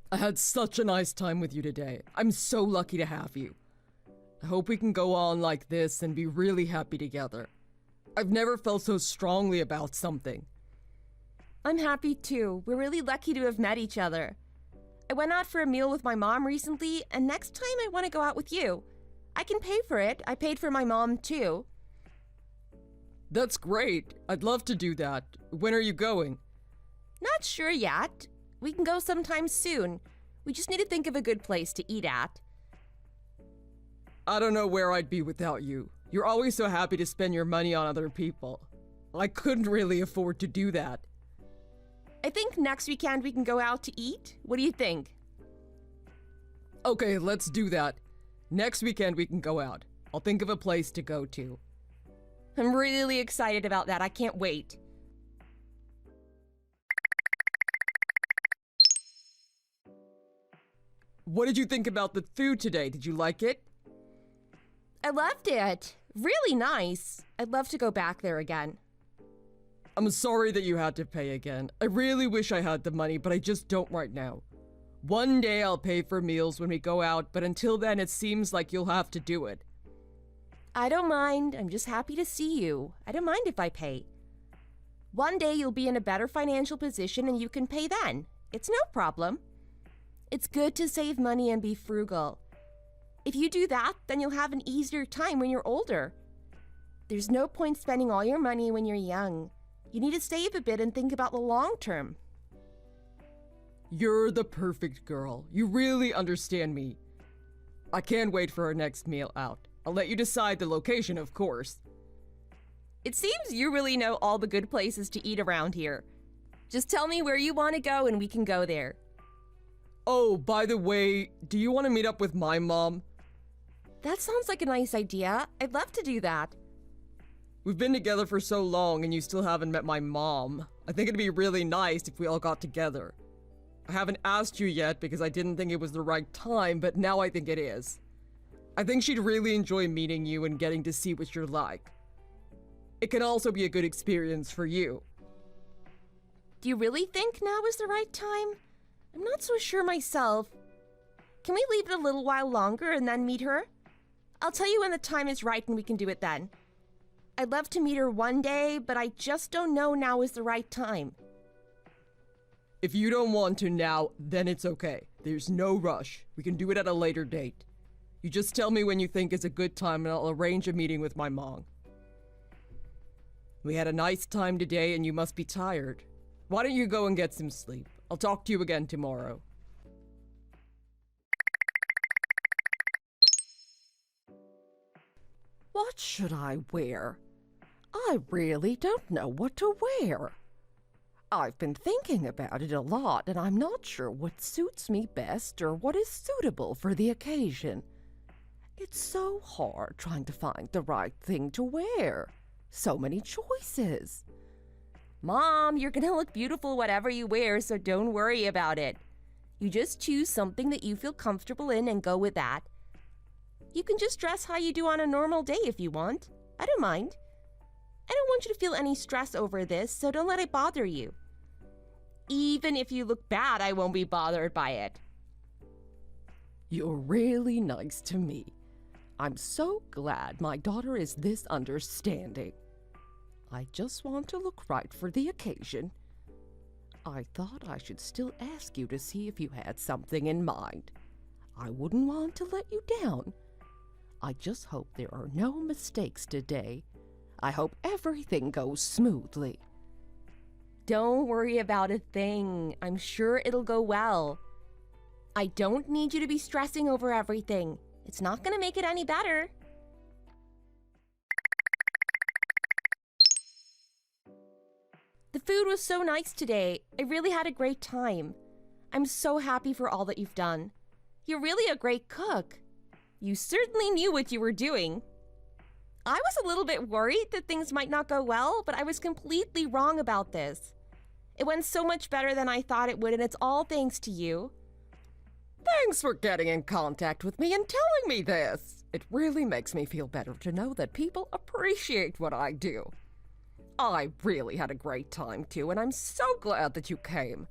I had such a nice time with you today. I'm so lucky to have you. I hope we can go on like this and be really happy together. I've never felt so strongly about something. I'm happy too. We're really lucky to have met each other. I went out for a meal with my mom recently, and next time I want to go out with you. I can pay for it. I paid for my mom too. That's great. I'd love to do that. When are you going? Not sure yet. We can go sometime soon. We just need to think of a good place to eat at. I don't know where I'd be without you. You're always so happy to spend your money on other people. I couldn't really afford to do that. I think next weekend we can go out to eat. What do you think? Okay, let's do that. Next weekend we can go out. I'll think of a place to go to. I'm really excited about that. I can't wait. What did you think about the food today? Did you like it? I loved it. Really nice. I'd love to go back there again. I'm sorry that you had to pay again. I really wish I had the money, but I just don't right now. One day I'll pay for meals when we go out, but until then it seems like you'll have to do it. I don't mind. I'm just happy to see you. I don't mind if I pay. One day you'll be in a better financial position and you can pay then. It's no problem. It's good to save money and be frugal. If you do that, then you'll have an easier time when you're older. There's no point spending all your money when you're young. You need to save a bit and think about the long term. You're the perfect girl. You really understand me. I can't wait for our next meal out. I'll let you decide the location, of course. It seems you really know all the good places to eat around here. Just tell me where you want to go and we can go there. Oh, by the way, do you want to meet up with my mom? That sounds like a nice idea. I'd love to do that. We've been together for so long and you still haven't met my mom. I think it'd be really nice if we all got together. I haven't asked you yet because I didn't think it was the right time, but now I think it is. I think she'd really enjoy meeting you and getting to see what you're like. It can also be a good experience for you. Do you really think now is the right time? I'm not so sure myself. Can we leave it a little while longer and then meet her? I'll tell you when the time is right and we can do it then. I'd love to meet her one day, but I just don't know now is the right time. If you don't want to now, then it's okay. There's no rush. We can do it at a later date. You just tell me when you think is a good time and I'll arrange a meeting with my mom. We had a nice time today and you must be tired. Why don't you go and get some sleep? I'll talk to you again tomorrow. What should I wear? I really don't know what to wear. I've been thinking about it a lot, and I'm not sure what suits me best or what is suitable for the occasion. It's so hard trying to find the right thing to wear. So many choices. Mom, you're gonna look beautiful whatever you wear, so don't worry about it. You just choose something that you feel comfortable in and go with that. You can just dress how you do on a normal day if you want. I don't mind. I don't want you to feel any stress over this, so don't let it bother you. Even if you look bad, I won't be bothered by it. You're really nice to me. I'm so glad my daughter is this understanding. I just want to look right for the occasion. I thought I should still ask you to see if you had something in mind. I wouldn't want to let you down. I just hope there are no mistakes today. I hope everything goes smoothly. Don't worry about a thing. I'm sure it'll go well. I don't need you to be stressing over everything. It's not gonna make it any better. The food was so nice today. I really had a great time. I'm so happy for all that you've done. You're really a great cook. You certainly knew what you were doing. I was a little bit worried that things might not go well, but I was completely wrong about this. It went so much better than I thought it would, and it's all thanks to you. Thanks for getting in contact with me and telling me this. It really makes me feel better to know that people appreciate what I do. I really had a great time too, and I'm so glad that you came.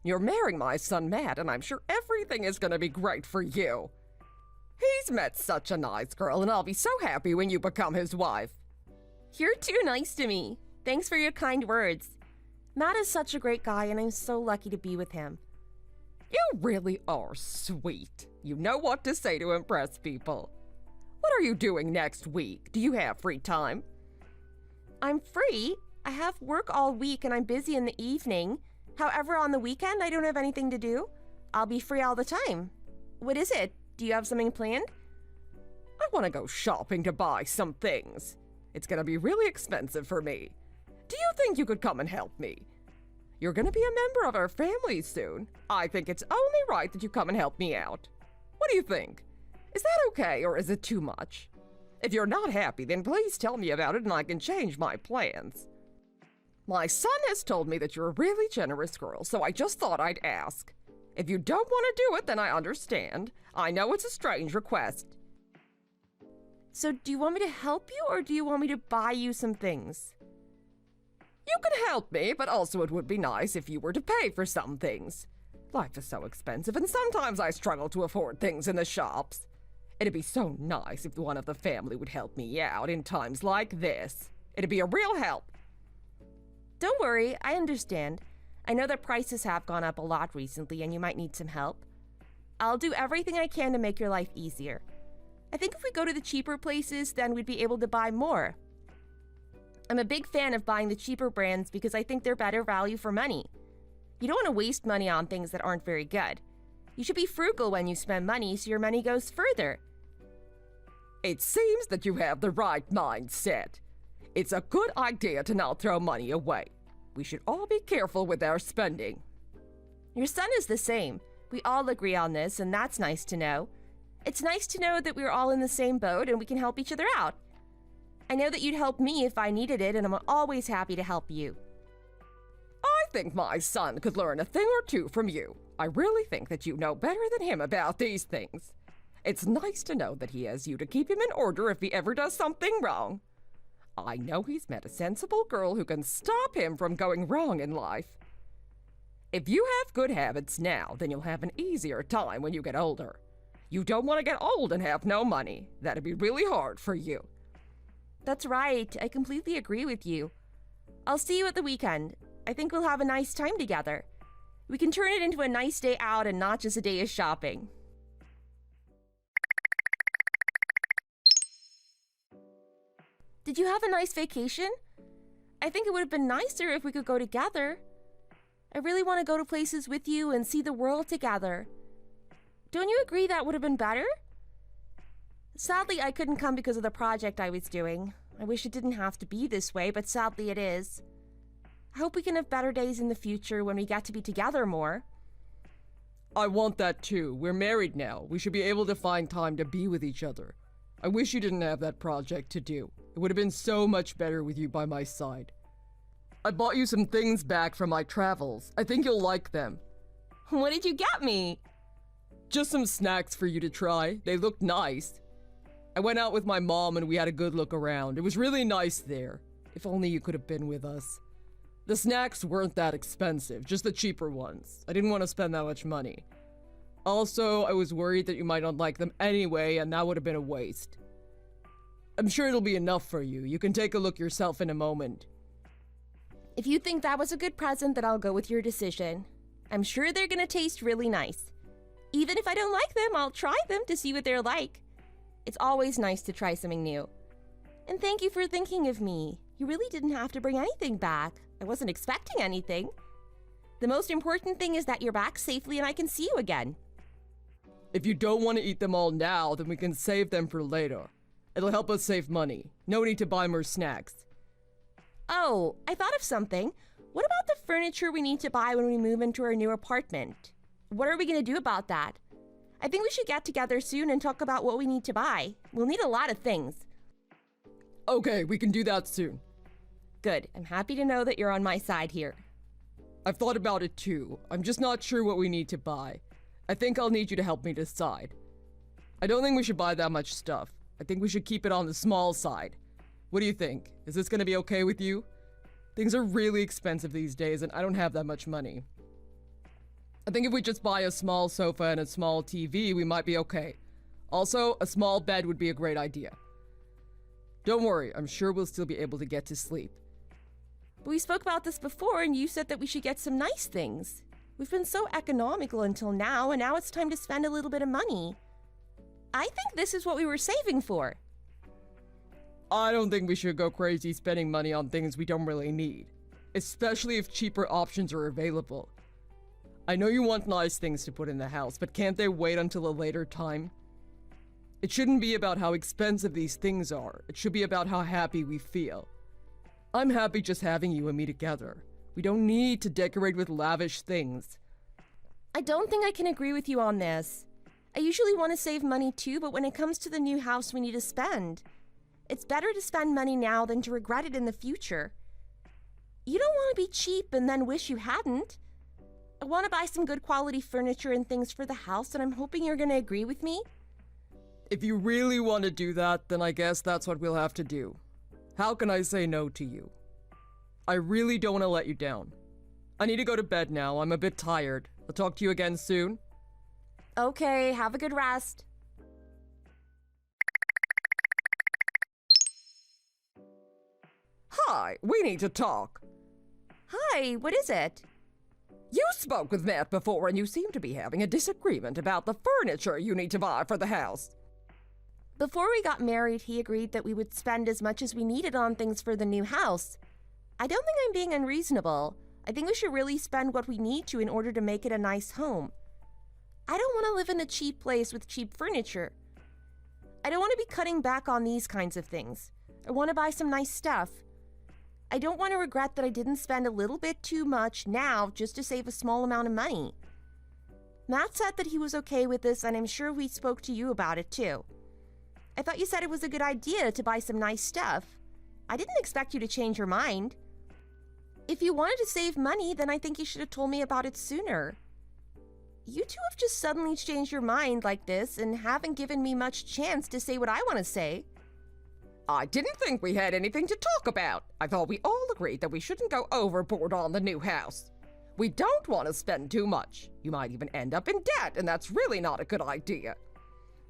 You're marrying my son Matt, and I'm sure everything is gonna be great for you. He's met such a nice girl, and I'll be so happy when you become his wife. You're too nice to me. Thanks for your kind words. Matt is such a great guy, and I'm so lucky to be with him. You really are sweet. You know what to say to impress people. What are you doing next week? Do you have free time? I'm free. I have work all week, and I'm busy in the evening. However, on the weekend, I don't have anything to do. I'll be free all the time. What is it? Do you have something planned? I want to go shopping to buy some things. It's going to be really expensive for me. Do you think you could come and help me? You're going to be a member of our family soon. I think it's only right that you come and help me out. What do you think? Is that okay, or is it too much? If you're not happy, then please tell me about it and I can change my plans. My son has told me that you're a really generous girl, so I just thought I'd ask. If you don't want to do it, then I understand. I know it's a strange request. So do you want me to help you, or do you want me to buy you some things? You can help me, but also it would be nice if you were to pay for some things. Life is so expensive, and sometimes I struggle to afford things in the shops. It'd be so nice if one of the family would help me out in times like this. It'd be a real help. Don't worry, I understand. I know that prices have gone up a lot recently, and you might need some help. I'll do everything I can to make your life easier. I think if we go to the cheaper places, then we'd be able to buy more. I'm a big fan of buying the cheaper brands because I think they're better value for money. You don't want to waste money on things that aren't very good. You should be frugal when you spend money so your money goes further. It seems that you have the right mindset. It's a good idea to not throw money away. We should all be careful with our spending. Your son is the same. We all agree on this, and that's nice to know. It's nice to know that we're all in the same boat and we can help each other out. I know that you'd help me if I needed it, and I'm always happy to help you. I think my son could learn a thing or two from you. I really think that you know better than him about these things. It's nice to know that he has you to keep him in order if he ever does something wrong. I know he's met a sensible girl who can stop him from going wrong in life. If you have good habits now, then you'll have an easier time when you get older. You don't want to get old and have no money. That'd be really hard for you. That's right. I completely agree with you. I'll see you at the weekend. I think we'll have a nice time together. We can turn it into a nice day out and not just a day of shopping. Did you have a nice vacation? I think it would have been nicer if we could go together. I really want to go to places with you and see the world together. Don't you agree that would have been better? Sadly, I couldn't come because of the project I was doing. I wish it didn't have to be this way, but sadly it is. I hope we can have better days in the future when we get to be together more. I want that too. We're married now. We should be able to find time to be with each other. I wish you didn't have that project to do. It would have been so much better with you by my side. I bought you some things back from my travels. I think you'll like them. What did you get me? Just some snacks for you to try. They looked nice. I went out with my mom and we had a good look around. It was really nice there. If only you could have been with us. The snacks weren't that expensive, just the cheaper ones. I didn't want to spend that much money. Also, I was worried that you might not like them anyway, and that would have been a waste. I'm sure it'll be enough for you. You can take a look yourself in a moment. If you think that was a good present, then I'll go with your decision. I'm sure they're gonna taste really nice. Even if I don't like them, I'll try them to see what they're like. It's always nice to try something new. And thank you for thinking of me. You really didn't have to bring anything back. I wasn't expecting anything. The most important thing is that you're back safely and I can see you again. If you don't want to eat them all now, then we can save them for later. It'll help us save money. No need to buy more snacks. Oh, I thought of something. What about the furniture we need to buy when we move into our new apartment? What are we going to do about that? I think we should get together soon and talk about what we need to buy. We'll need a lot of things. Okay, we can do that soon. Good. I'm happy to know that you're on my side here. I've thought about it too. I'm just not sure what we need to buy. I think I'll need you to help me decide. I don't think we should buy that much stuff. I think we should keep it on the small side. What do you think? Is this gonna be okay with you? Things are really expensive these days and I don't have that much money. I think if we just buy a small sofa and a small TV, we might be okay. Also, a small bed would be a great idea. Don't worry, I'm sure we'll still be able to get to sleep. But we spoke about this before and you said that we should get some nice things. We've been so economical until now, and now it's time to spend a little bit of money. I think this is what we were saving for. I don't think we should go crazy spending money on things we don't really need, especially if cheaper options are available. I know you want nice things to put in the house, but can't they wait until a later time? It shouldn't be about how expensive these things are. It should be about how happy we feel. I'm happy just having you and me together. We don't need to decorate with lavish things. I don't think I can agree with you on this. I usually want to save money too, but when it comes to the new house we need to spend, it's better to spend money now than to regret it in the future. You don't want to be cheap and then wish you hadn't. I want to buy some good quality furniture and things for the house, and I'm hoping you're going to agree with me. If you really want to do that, then I guess that's what we'll have to do. How can I say no to you? I really don't want to let you down. I need to go to bed now. I'm a bit tired. I'll talk to you again soon. Okay, have a good rest. Hi, we need to talk. Hi, what is it? You spoke with Matt before and you seem to be having a disagreement about the furniture you need to buy for the house. Before we got married, he agreed that we would spend as much as we needed on things for the new house. I don't think I'm being unreasonable. I think we should really spend what we need to in order to make it a nice home. I don't want to live in a cheap place with cheap furniture. I don't want to be cutting back on these kinds of things. I want to buy some nice stuff. I don't want to regret that I didn't spend a little bit too much now just to save a small amount of money. Matt said that he was okay with this, and I'm sure we spoke to you about it too. I thought you said it was a good idea to buy some nice stuff. I didn't expect you to change your mind. If you wanted to save money, then I think you should have told me about it sooner. You two have just suddenly changed your mind like this and haven't given me much chance to say what I want to say. I didn't think we had anything to talk about. I thought we all agreed that we shouldn't go overboard on the new house. We don't want to spend too much. You might even end up in debt, and that's really not a good idea.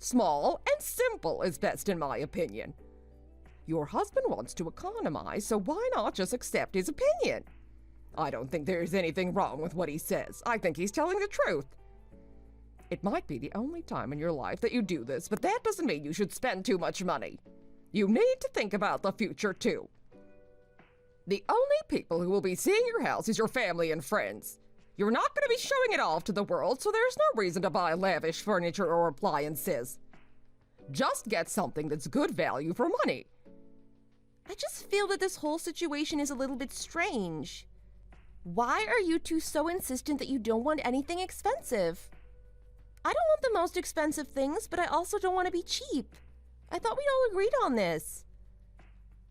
Small and simple is best in my opinion. Your husband wants to economize, so why not just accept his opinion? I don't think there's anything wrong with what he says. I think he's telling the truth. It might be the only time in your life that you do this, but that doesn't mean you should spend too much money. You need to think about the future too. The only people who will be seeing your house is your family and friends. You're not going to be showing it off to the world, so there's no reason to buy lavish furniture or appliances. Just get something that's good value for money. I just feel that this whole situation is a little bit strange. Why are you two so insistent that you don't want anything expensive? I don't want the most expensive things, but I also don't want to be cheap. I thought we'd all agreed on this.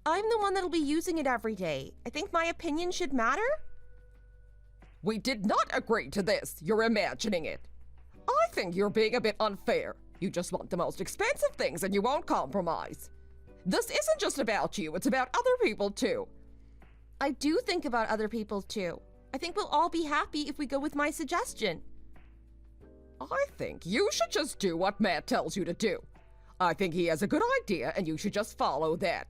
I'm the one that'll be using it every day. I think my opinion should matter. We did not agree to this. You're imagining it. I think you're being a bit unfair. You just want the most expensive things and you won't compromise. This isn't just about you, it's about other people too. I do think about other people too. I think we'll all be happy if we go with my suggestion. I think you should just do what Matt tells you to do. I think he has a good idea and you should just follow that.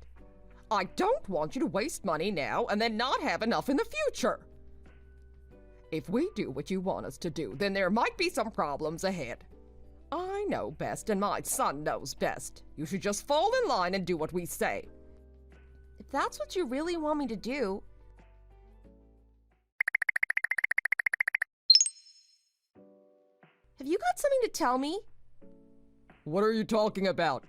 I don't want you to waste money now and then not have enough in the future. If we do what you want us to do, then there might be some problems ahead. I know best and my son knows best. You should just fall in line and do what we say. If that's what you really want me to do, Have you got something to tell me? What are you talking about?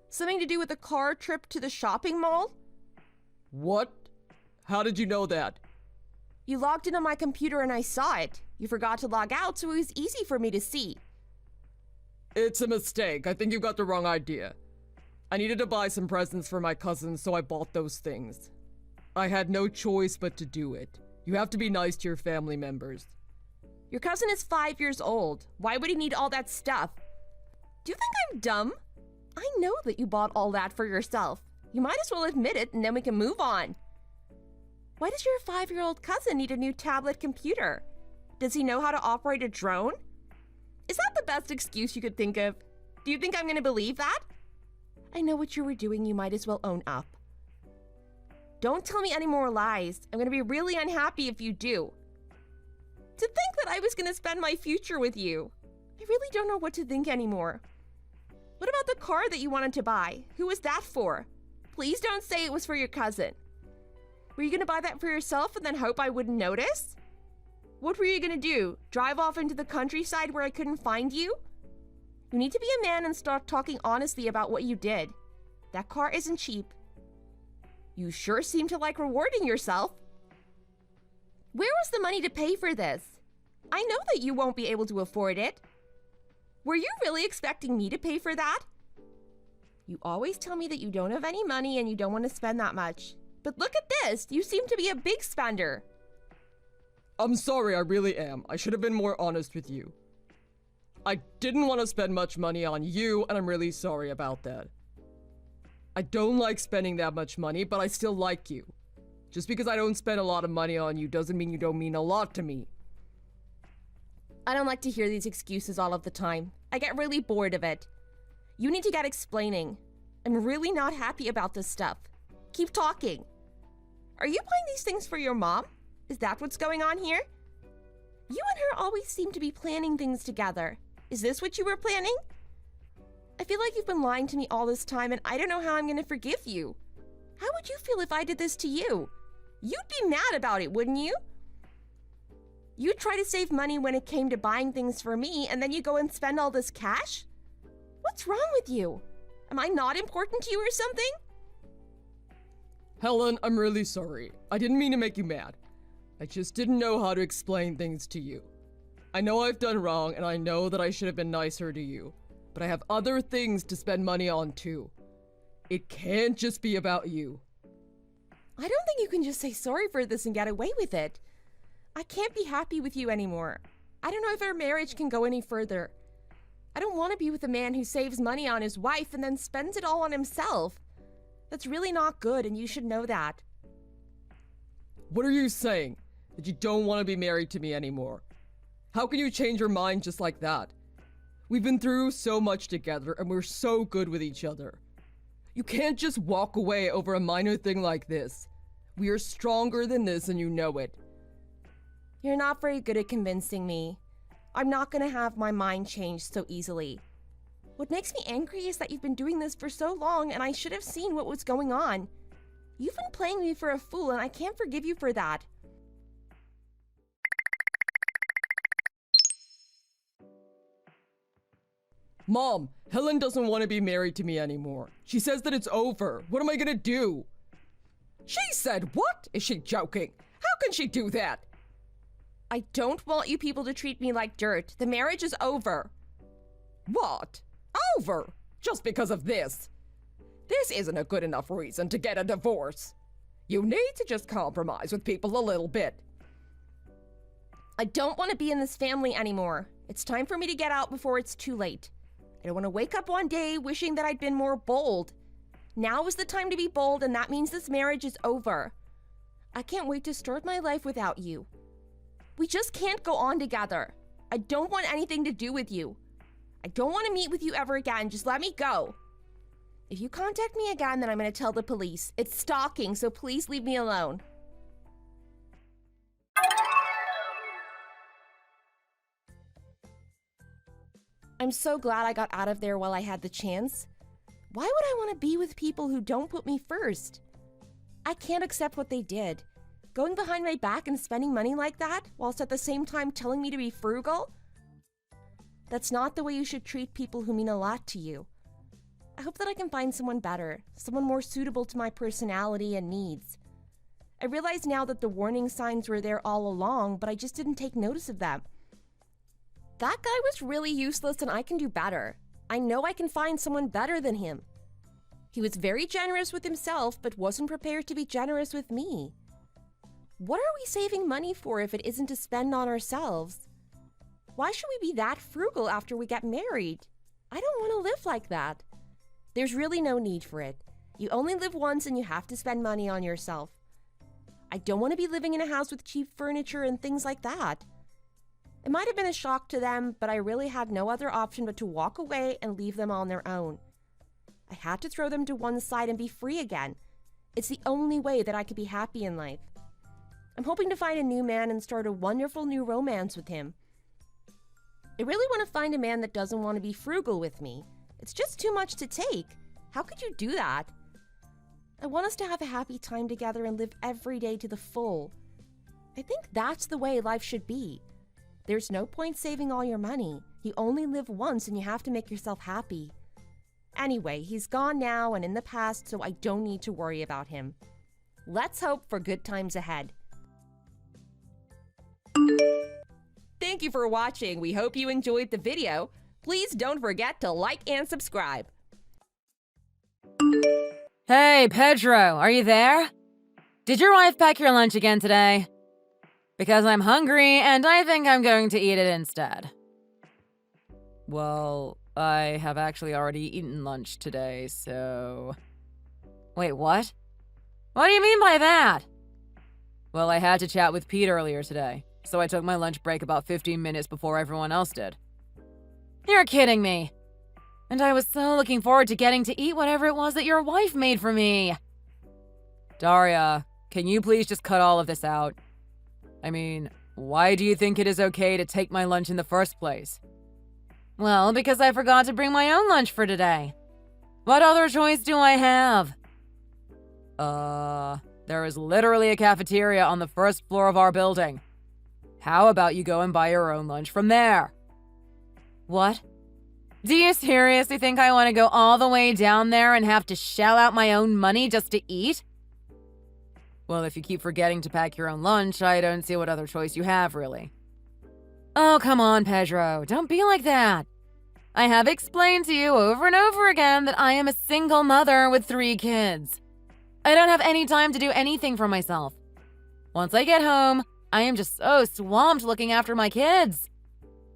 Something to do with the car trip to the shopping mall? What? How did you know that? You logged in on my computer and I saw it. You forgot to log out, so it was easy for me to see. It's a mistake. I think you got the wrong idea. I needed to buy some presents for my cousins, so I bought those things. I had no choice but to do it. You have to be nice to your family members. Your cousin is 5 years old. Why would he need all that stuff? Do you think I'm dumb? I know that you bought all that for yourself. You might as well admit it and then we can move on. Why does your 5-year-old cousin need a new tablet computer? Does he know how to operate a drone? Is that the best excuse you could think of? Do you think I'm going to believe that? I know what you were doing. You might as well own up. Don't tell me any more lies. I'm going to be really unhappy if you do. To think that I was going to spend my future with you. I really don't know what to think anymore. What about the car that you wanted to buy? Who was that for? Please don't say it was for your cousin. Were you going to buy that for yourself and then hope I wouldn't notice? What were you going to do? Drive off into the countryside where I couldn't find you? You need to be a man and start talking honestly about what you did. That car isn't cheap. You sure seem to like rewarding yourself. Where was the money to pay for this? I know that you won't be able to afford it. Were you really expecting me to pay for that? You always tell me that you don't have any money and you don't want to spend that much. But look at this, you seem to be a big spender. I'm sorry, I really am. I should have been more honest with you. I didn't want to spend much money on you, and I'm really sorry about that. I don't like spending that much money, but I still like you. Just because I don't spend a lot of money on you doesn't mean you don't mean a lot to me. I don't like to hear these excuses all of the time. I get really bored of it. You need to get explaining. I'm really not happy about this stuff. Keep talking. Are you buying these things for your mom? Is that what's going on here? You and her always seem to be planning things together. Is this what you were planning? I feel like you've been lying to me all this time and I don't know how I'm going to forgive you. How would you feel if I did this to you? You'd be mad about it, wouldn't you? You'd try to save money when it came to buying things for me and then you go and spend all this cash? What's wrong with you? Am I not important to you or something? Helen, I'm really sorry. I didn't mean to make you mad. I just didn't know how to explain things to you. I know I've done wrong and I know that I should have been nicer to you, but I have other things to spend money on too. It can't just be about you. I don't think you can just say sorry for this and get away with it. I can't be happy with you anymore. I don't know if our marriage can go any further. I don't want to be with a man who saves money on his wife and then spends it all on himself. That's really not good and you should know that. What are you saying? That you don't want to be married to me anymore? How can you change your mind just like that? We've been through so much together and we're so good with each other. You can't just walk away over a minor thing like this. We are stronger than this and you know it. You're not very good at convincing me. I'm not gonna have my mind changed so easily. What makes me angry is that you've been doing this for so long and I should have seen what was going on. You've been playing me for a fool and I can't forgive you for that. Mom, Helen doesn't want to be married to me anymore. She says that it's over. What am I gonna do? She said what? Is she joking? How can she do that? I don't want you people to treat me like dirt. The marriage is over. What? Over? Just because of this? This isn't a good enough reason to get a divorce. You need to just compromise with people a little bit. I don't want to be in this family anymore. It's time for me to get out before it's too late. I don't want to wake up one day wishing that I'd been more bold. Now is the time to be bold, and that means this marriage is over. I can't wait to start my life without you. We just can't go on together. I don't want anything to do with you. I don't want to meet with you ever again. Just let me go. If you contact me again, then I'm going to tell the police. It's stalking, so please leave me alone. I'm so glad I got out of there while I had the chance. Why would I want to be with people who don't put me first? I can't accept what they did. Going behind my back and spending money like that, whilst at the same time telling me to be frugal? That's not the way you should treat people who mean a lot to you. I hope that I can find someone better, someone more suitable to my personality and needs. I realize now that the warning signs were there all along, but I just didn't take notice of them. That guy was really useless and I can do better. I know I can find someone better than him. He was very generous with himself, but wasn't prepared to be generous with me. What are we saving money for if it isn't to spend on ourselves? Why should we be that frugal after we get married? I don't want to live like that. There's really no need for it. You only live once and you have to spend money on yourself. I don't want to be living in a house with cheap furniture and things like that. It might have been a shock to them, but I really had no other option but to walk away and leave them on their own. I had to throw them to one side and be free again. It's the only way that I could be happy in life. I'm hoping to find a new man and start a wonderful new romance with him. I really want to find a man that doesn't want to be frugal with me. It's just too much to take. How could you do that? I want us to have a happy time together and live every day to the full. I think that's the way life should be. There's no point saving all your money. You only live once and you have to make yourself happy. Anyway, he's gone now and in the past, so I don't need to worry about him. Let's hope for good times ahead. Thank you for watching. We hope you enjoyed the video. Please don't forget to like and subscribe. Hey, Pedro, are you there? Did your wife pack your lunch again today? Because I'm hungry and I think I'm going to eat it instead. Well, I have actually already eaten lunch today, so... Wait, what? What do you mean by that? Well, I had to chat with Pete earlier today, so I took my lunch break about 15 minutes before everyone else did. You're kidding me. And I was so looking forward to getting to eat whatever it was that your wife made for me. Daria, can you please just cut all of this out? I mean, why do you think it is okay to take my lunch in the first place? Well, because I forgot to bring my own lunch for today. What other choice do I have? There is literally a cafeteria on the first floor of our building. How about you go and buy your own lunch from there? What? Do you seriously think I want to go all the way down there and have to shell out my own money just to eat? Well, if you keep forgetting to pack your own lunch, I don't see what other choice you have, really. Oh, come on, Pedro. Don't be like that. I have explained to you over and over again that I am a single mother with 3 kids. I don't have any time to do anything for myself. Once I get home, I am just so swamped looking after my kids.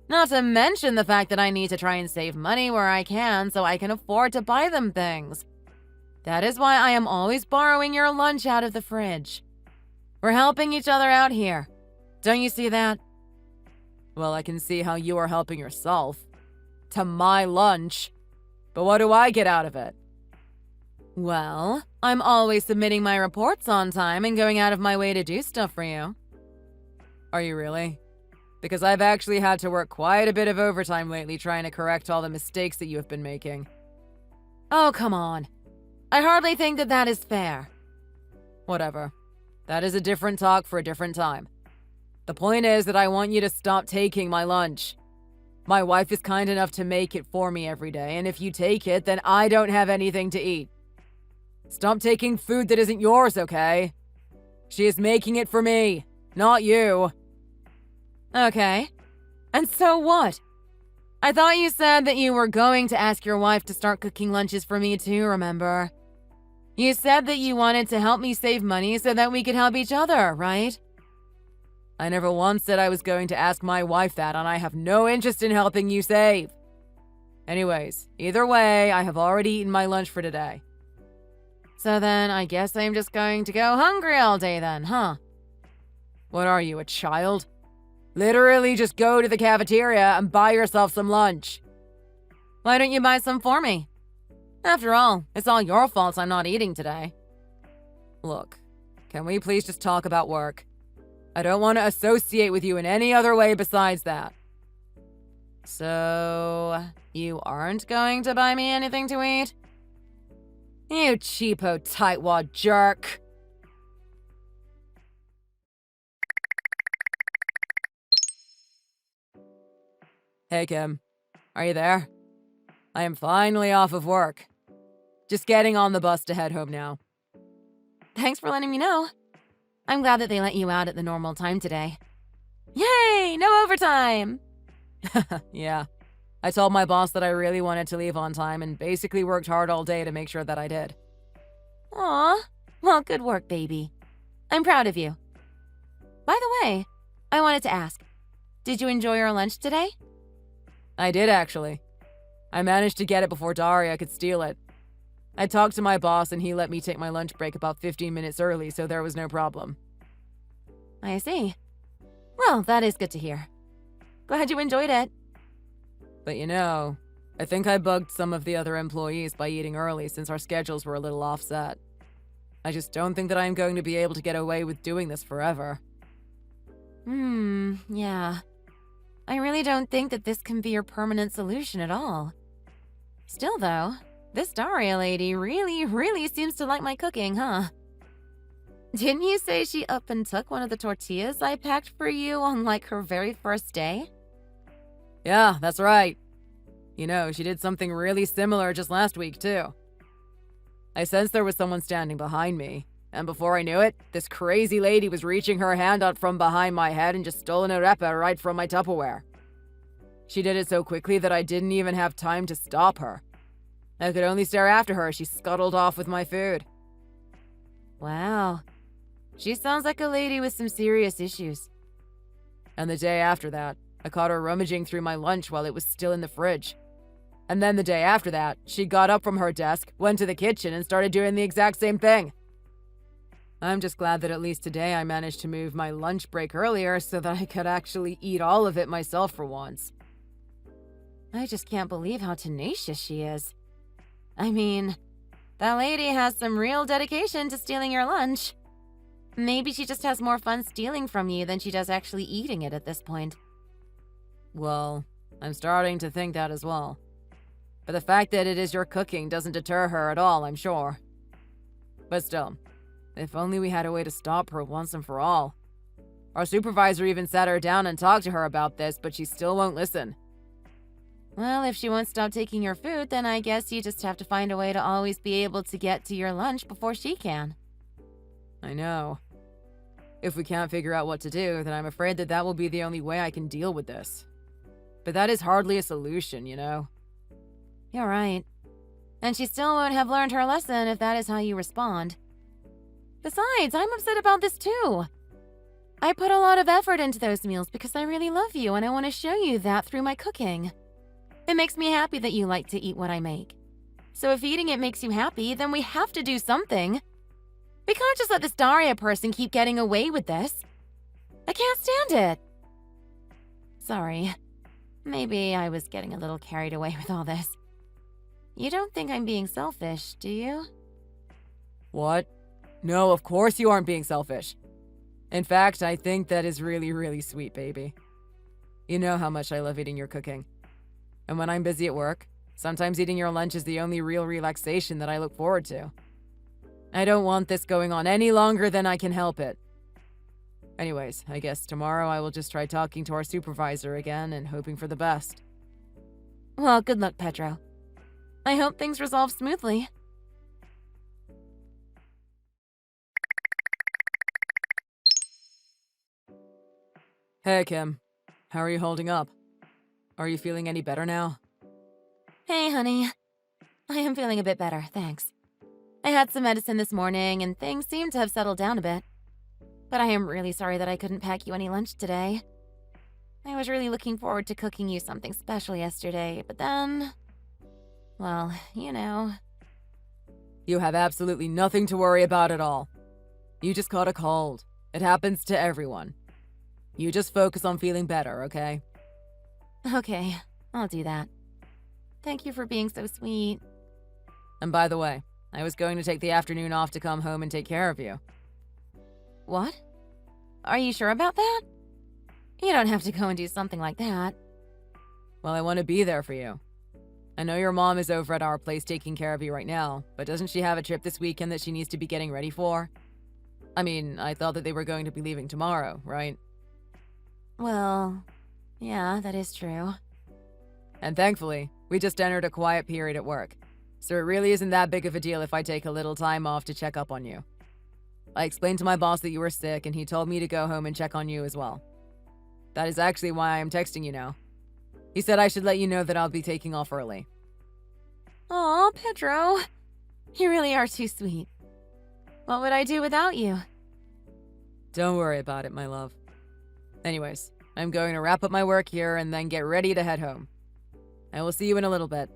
Not to mention the fact that I need to try and save money where I can so I can afford to buy them things. That is why I am always borrowing your lunch out of the fridge. We're helping each other out here. Don't you see that? Well, I can see how you are helping yourself. To my lunch. But what do I get out of it? Well, I'm always submitting my reports on time and going out of my way to do stuff for you. Are you really? Because I've actually had to work quite a bit of overtime lately trying to correct all the mistakes that you have been making. Oh, come on. I hardly think that that is fair. Whatever. That is a different talk for a different time. The point is that I want you to stop taking my lunch. My wife is kind enough to make it for me every day, and if you take it, then I don't have anything to eat. Stop taking food that isn't yours, okay? She is making it for me, not you. Okay. And so what? I thought you said that you were going to ask your wife to start cooking lunches for me too, remember? You said that you wanted to help me save money so that we could help each other, right? I never once said I was going to ask my wife that, and I have no interest in helping you save. Anyways, either way, I have already eaten my lunch for today. So then, I guess I'm just going to go hungry all day then, huh? What are you, a child? Literally just go to the cafeteria and buy yourself some lunch. Why don't you buy some for me? After all, it's all your fault I'm not eating today. Look, can we please just talk about work? I don't want to associate with you in any other way besides that. So, you aren't going to buy me anything to eat? You cheapo tightwad jerk. Hey, Kim. Are you there? I am finally off of work. Just getting on the bus to head home now. Thanks for letting me know. I'm glad that they let you out at the normal time today. Yay! No overtime! Yeah. I told my boss that I really wanted to leave on time and basically worked hard all day to make sure that I did. Aw. Well, good work, baby. I'm proud of you. By the way, I wanted to ask, did you enjoy your lunch today? I did, actually. I managed to get it before Daria could steal it. I talked to my boss and he let me take my lunch break about 15 minutes early, so there was no problem. I see. Well, that is good to hear. Glad you enjoyed it. But you know, I think I bugged some of the other employees by eating early since our schedules were a little offset. I just don't think that I'm going to be able to get away with doing this forever. Yeah. I really don't think that this can be your permanent solution at all. Still though, this Daria lady really seems to like my cooking, huh? Didn't you say she up and took one of the tortillas I packed for you on like her very first day? Yeah, that's right. You know, she did something really similar just last week, too. I sensed there was someone standing behind me, and before I knew it, this crazy lady was reaching her hand out from behind my head and just stole an arepa right from my Tupperware. She did it so quickly that I didn't even have time to stop her. I could only stare after her as she scuttled off with my food. Wow. She sounds like a lady with some serious issues. And the day after that, I caught her rummaging through my lunch while it was still in the fridge. And then the day after that, she got up from her desk, went to the kitchen, and started doing the exact same thing. I'm just glad that at least today I managed to move my lunch break earlier so that I could actually eat all of it myself for once. I just can't believe how tenacious she is. I mean, that lady has some real dedication to stealing your lunch. Maybe she just has more fun stealing from you than she does actually eating it at this point. Well, I'm starting to think that as well. But the fact that it is your cooking doesn't deter her at all, I'm sure. But still, if only we had a way to stop her once and for all. Our supervisor even sat her down and talked to her about this, but she still won't listen. Well, if she won't stop taking your food, then I guess you just have to find a way to always be able to get to your lunch before she can. I know. If we can't figure out what to do, then I'm afraid that that will be the only way I can deal with this. But that is hardly a solution, you know? You're right. And she still won't have learned her lesson if that is how you respond. Besides, I'm upset about this too. I put a lot of effort into those meals because I really love you and I want to show you that through my cooking. It makes me happy that you like to eat what I make. So if eating it makes you happy, then we have to do something. We can't just let this Daria person keep getting away with this. I can't stand it. Sorry. Maybe I was getting a little carried away with all this. You don't think I'm being selfish, do you? What? No, of course you aren't being selfish. In fact, I think that is really sweet, baby. You know how much I love eating your cooking. And when I'm busy at work, sometimes eating your lunch is the only real relaxation that I look forward to. I don't want this going on any longer than I can help it. Anyways, I guess tomorrow I will just try talking to our supervisor again and hoping for the best. Well, good luck, Pedro. I hope things resolve smoothly. Hey, Kim. How are you holding up? Are you feeling any better now? Hey, honey. I am feeling a bit better, thanks. I had some medicine this morning and things seem to have settled down a bit. But I am really sorry that I couldn't pack you any lunch today. I was really looking forward to cooking you something special yesterday, but then... well, you know. You have absolutely nothing to worry about at all. You just caught a cold. It happens to everyone. You just focus on feeling better, okay? Okay, I'll do that. Thank you for being so sweet. And by the way, I was going to take the afternoon off to come home and take care of you. What? Are you sure about that? You don't have to go and do something like that. Well, I want to be there for you. I know your mom is over at our place taking care of you right now, but doesn't she have a trip this weekend that she needs to be getting ready for? I mean, I thought that they were going to be leaving tomorrow, right? Well, yeah, that is true. And thankfully, we just entered a quiet period at work, so it really isn't that big of a deal if I take a little time off to check up on you. I explained to my boss that you were sick, and he told me to go home and check on you as well. That is actually why I am texting you now. He said I should let you know that I'll be taking off early. Aw, Pedro. You really are too sweet. What would I do without you? Don't worry about it, my love. Anyways, I'm going to wrap up my work here and then get ready to head home. I will see you in a little bit.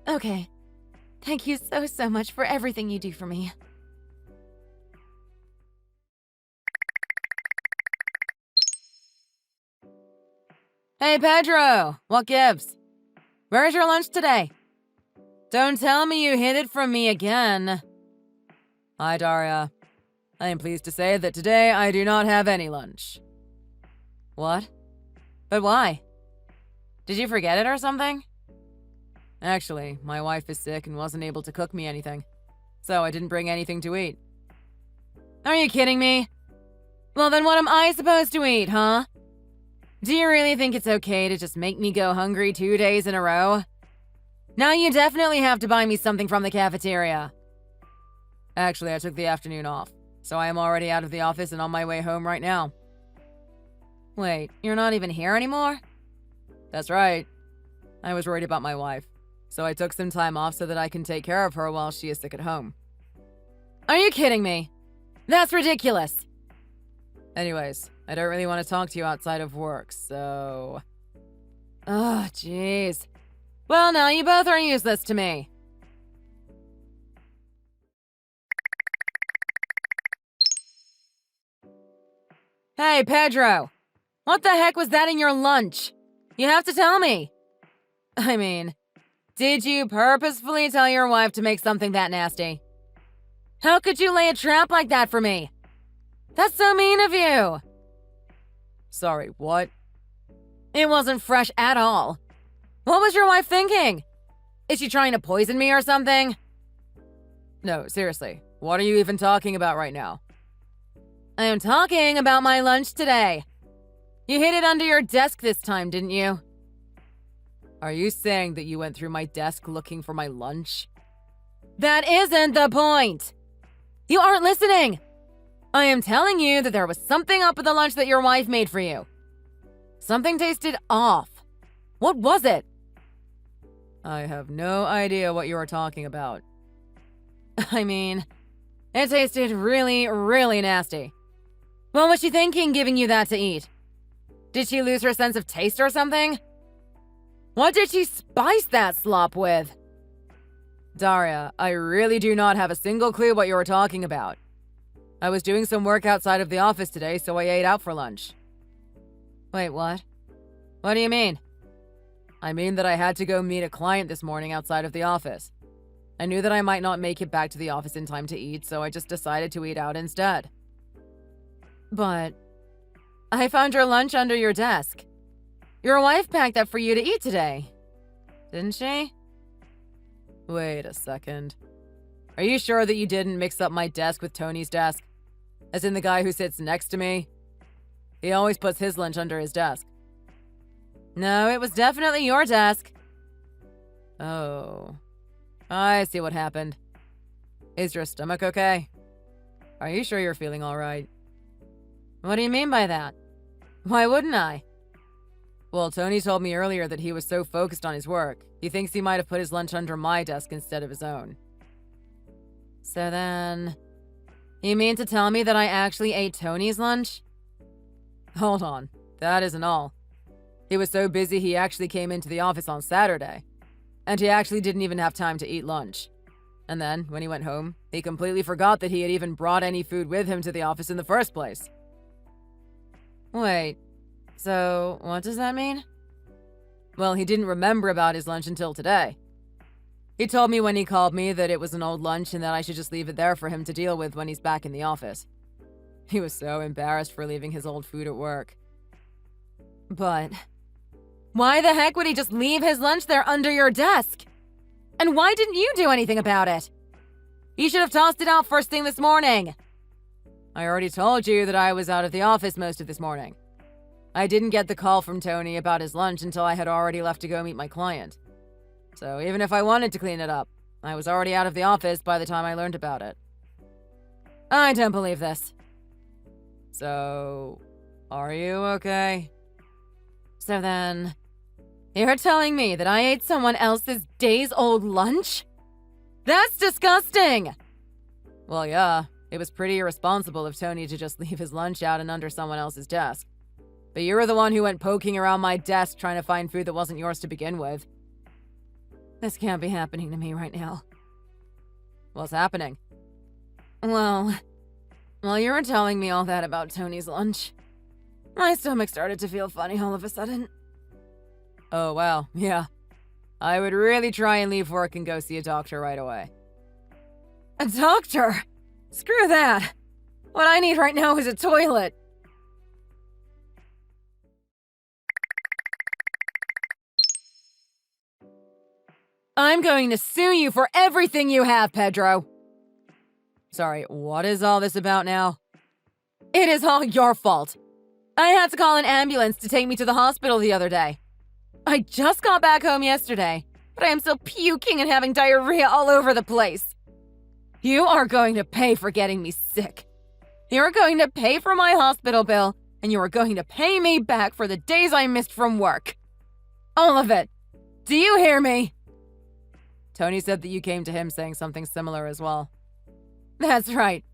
Okay. Thank you so much for everything you do for me. Hey, Pedro! What gives? Where's your lunch today? Don't tell me you hid it from me again. Hi, Daria. I am pleased to say that today I do not have any lunch. What? But why? Did you forget it or something? Actually, my wife is sick and wasn't able to cook me anything, so I didn't bring anything to eat. Are you kidding me? Well, then what am I supposed to eat, huh? Do you really think it's okay to just make me go hungry 2 days in a row? Now you definitely have to buy me something from the cafeteria. Actually, I took the afternoon off, so I am already out of the office and on my way home right now. Wait, you're not even here anymore? That's right. I was worried about my wife, so I took some time off so that I can take care of her while she is sick at home. Are you kidding me? That's ridiculous! Anyways, I don't really want to talk to you outside of work, so... Oh, jeez. Well, now you both are useless to me. Hey, Pedro! What the heck was that in your lunch? You have to tell me. I mean, did you purposefully tell your wife to make something that nasty? How could you lay a trap like that for me? That's so mean of you! Sorry, what? It wasn't fresh at all. What was your wife thinking? Is she trying to poison me or something? No, seriously, what are you even talking about right now? I am talking about my lunch today. You hid it under your desk this time, didn't you? Are you saying that you went through my desk looking for my lunch? That isn't the point! You aren't listening! I am telling you that there was something up with the lunch that your wife made for you. Something tasted off. What was it? I have no idea what you are talking about. I mean, it tasted really, really nasty. What was she thinking giving you that to eat? Did she lose her sense of taste or something? What did she spice that slop with? Daria, I really do not have a single clue what you are talking about. I was doing some work outside of the office today, so I ate out for lunch. Wait, what? What do you mean? I mean that I had to go meet a client this morning outside of the office. I knew that I might not make it back to the office in time to eat, so I just decided to eat out instead. But I found your lunch under your desk. Your wife packed that for you to eat today, didn't she? Wait a second. Are you sure that you didn't mix up my desk with Tony's desk? As in the guy who sits next to me? He always puts his lunch under his desk. No, it was definitely your desk. Oh. I see what happened. Is your stomach okay? Are you sure you're feeling alright? What do you mean by that? Why wouldn't I? Well, Tony told me earlier that he was so focused on his work, he thinks he might have put his lunch under my desk instead of his own. So then... You mean to tell me that I actually ate Tony's lunch? Hold on, that isn't all. He was so busy he actually came into the office on Saturday. And he actually didn't even have time to eat lunch. And then, when he went home, he completely forgot that he had even brought any food with him to the office in the first place. Wait, so what does that mean? Well, he didn't remember about his lunch until today. He told me when he called me that it was an old lunch and that I should just leave it there for him to deal with when he's back in the office. He was so embarrassed for leaving his old food at work. But why the heck would he just leave his lunch there under your desk? And why didn't you do anything about it? You should have tossed it out first thing this morning. I already told you that I was out of the office most of this morning. I didn't get the call from Tony about his lunch until I had already left to go meet my client. So even if I wanted to clean it up, I was already out of the office by the time I learned about it. I don't believe this. So, are you okay? So then, you're telling me that I ate someone else's days-old lunch? That's disgusting! Well, yeah, it was pretty irresponsible of Tony to just leave his lunch out and under someone else's desk. But you were the one who went poking around my desk trying to find food that wasn't yours to begin with. This can't be happening to me right now. What's happening? Well, while you were telling me all that about Tony's lunch, my stomach started to feel funny all of a sudden. Oh, wow, yeah. I would really try and leave work and go see a doctor right away. A doctor? Screw that! What I need right now is a toilet. I'm going to sue you for everything you have, Pedro. Sorry, what is all this about now? It is all your fault. I had to call an ambulance to take me to the hospital the other day. I just got back home yesterday, but I am still puking and having diarrhea all over the place. You are going to pay for getting me sick. You are going to pay for my hospital bill, and you are going to pay me back for the days I missed from work. All of it. Do you hear me? Tony said that you came to him saying something similar as well. That's right.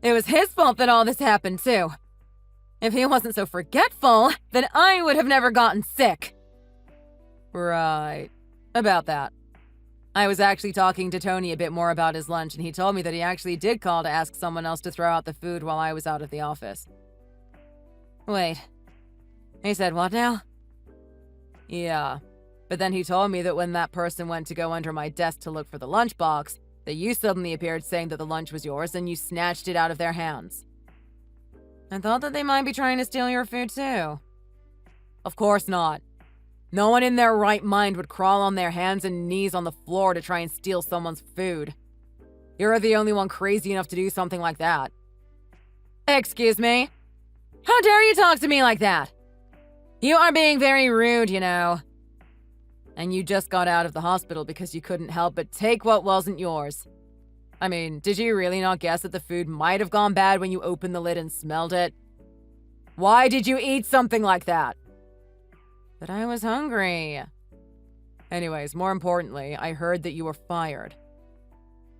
It was his fault that all this happened, too. If he wasn't so forgetful, then I would have never gotten sick. Right. About that. I was actually talking to Tony a bit more about his lunch, and he told me that he actually did call to ask someone else to throw out the food while I was out of the office. Wait. He said what now? Yeah. But then he told me that when that person went to go under my desk to look for the lunchbox, that you suddenly appeared saying that the lunch was yours and you snatched it out of their hands. I thought that they might be trying to steal your food too. Of course not. No one in their right mind would crawl on their hands and knees on the floor to try and steal someone's food. You're the only one crazy enough to do something like that. Excuse me? How dare you talk to me like that? You are being very rude, you know. And you just got out of the hospital because you couldn't help but take what wasn't yours. I mean, did you really not guess that the food might have gone bad when you opened the lid and smelled it? Why did you eat something like that? But I was hungry. Anyways, more importantly, I heard that you were fired.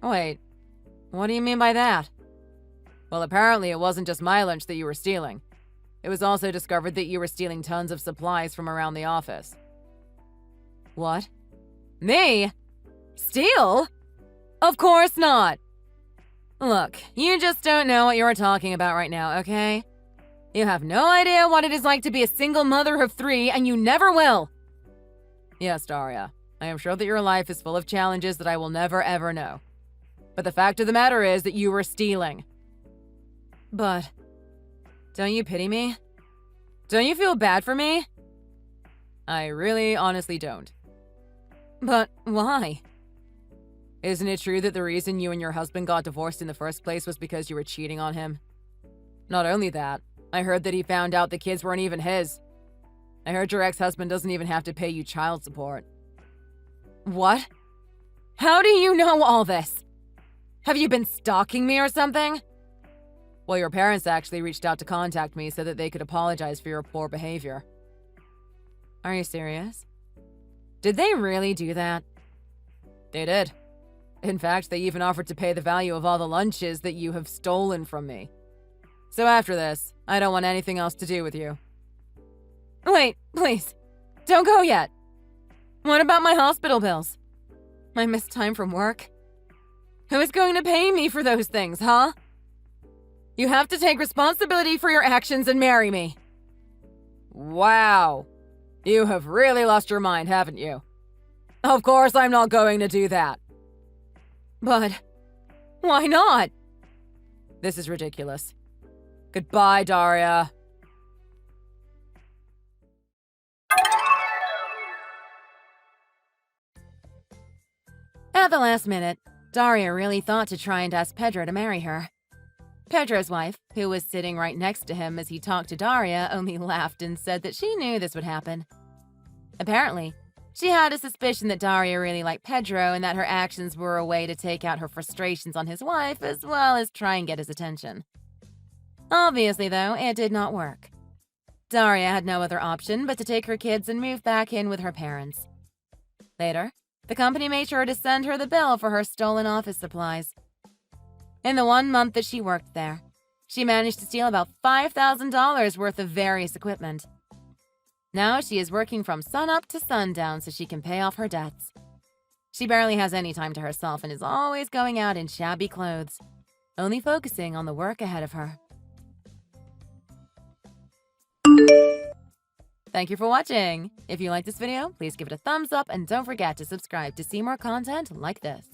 Wait, what do you mean by that? Well, apparently it wasn't just my lunch that you were stealing. It was also discovered that you were stealing tons of supplies from around the office. What? Me? Steal? Of course not. Look, you just don't know what you're talking about right now, okay? You have no idea what it is like to be a single mother of 3, and you never will. Yes, Daria. I am sure that your life is full of challenges that I will never ever know. But the fact of the matter is that you were stealing. But don't you pity me? Don't you feel bad for me? I really honestly don't. But why? Isn't it true that the reason you and your husband got divorced in the first place was because you were cheating on him? Not only that, I heard that he found out the kids weren't even his. I heard your ex-husband doesn't even have to pay you child support. What? How do you know all this? Have you been stalking me or something? Well, your parents actually reached out to contact me so that they could apologize for your poor behavior. Are you serious? Did they really do that? They did. In fact, they even offered to pay the value of all the lunches that you have stolen from me. So after this, I don't want anything else to do with you. Wait, please. Don't go yet. What about my hospital bills? My missed time from work? Who is going to pay me for those things, huh? You have to take responsibility for your actions and marry me. Wow. You have really lost your mind, haven't you? Of course I'm not going to do that. But why not? This is ridiculous. Goodbye, Daria. At the last minute, Daria really thought to try and ask Pedro to marry her. Pedro's wife, who was sitting right next to him as he talked to Daria, only laughed and said that she knew this would happen. Apparently, she had a suspicion that Daria really liked Pedro and that her actions were a way to take out her frustrations on his wife as well as try and get his attention. Obviously, though, it did not work. Daria had no other option but to take her kids and move back in with her parents. Later, the company made sure to send her the bill for her stolen office supplies. In the 1 month that she worked there, she managed to steal about $5,000 worth of various equipment. Now she is working from sunup to sundown so she can pay off her debts. She barely has any time to herself and is always going out in shabby clothes, only focusing on the work ahead of her. Thank you for watching! If you liked this video, please give it a thumbs up and don't forget to subscribe to see more content like this.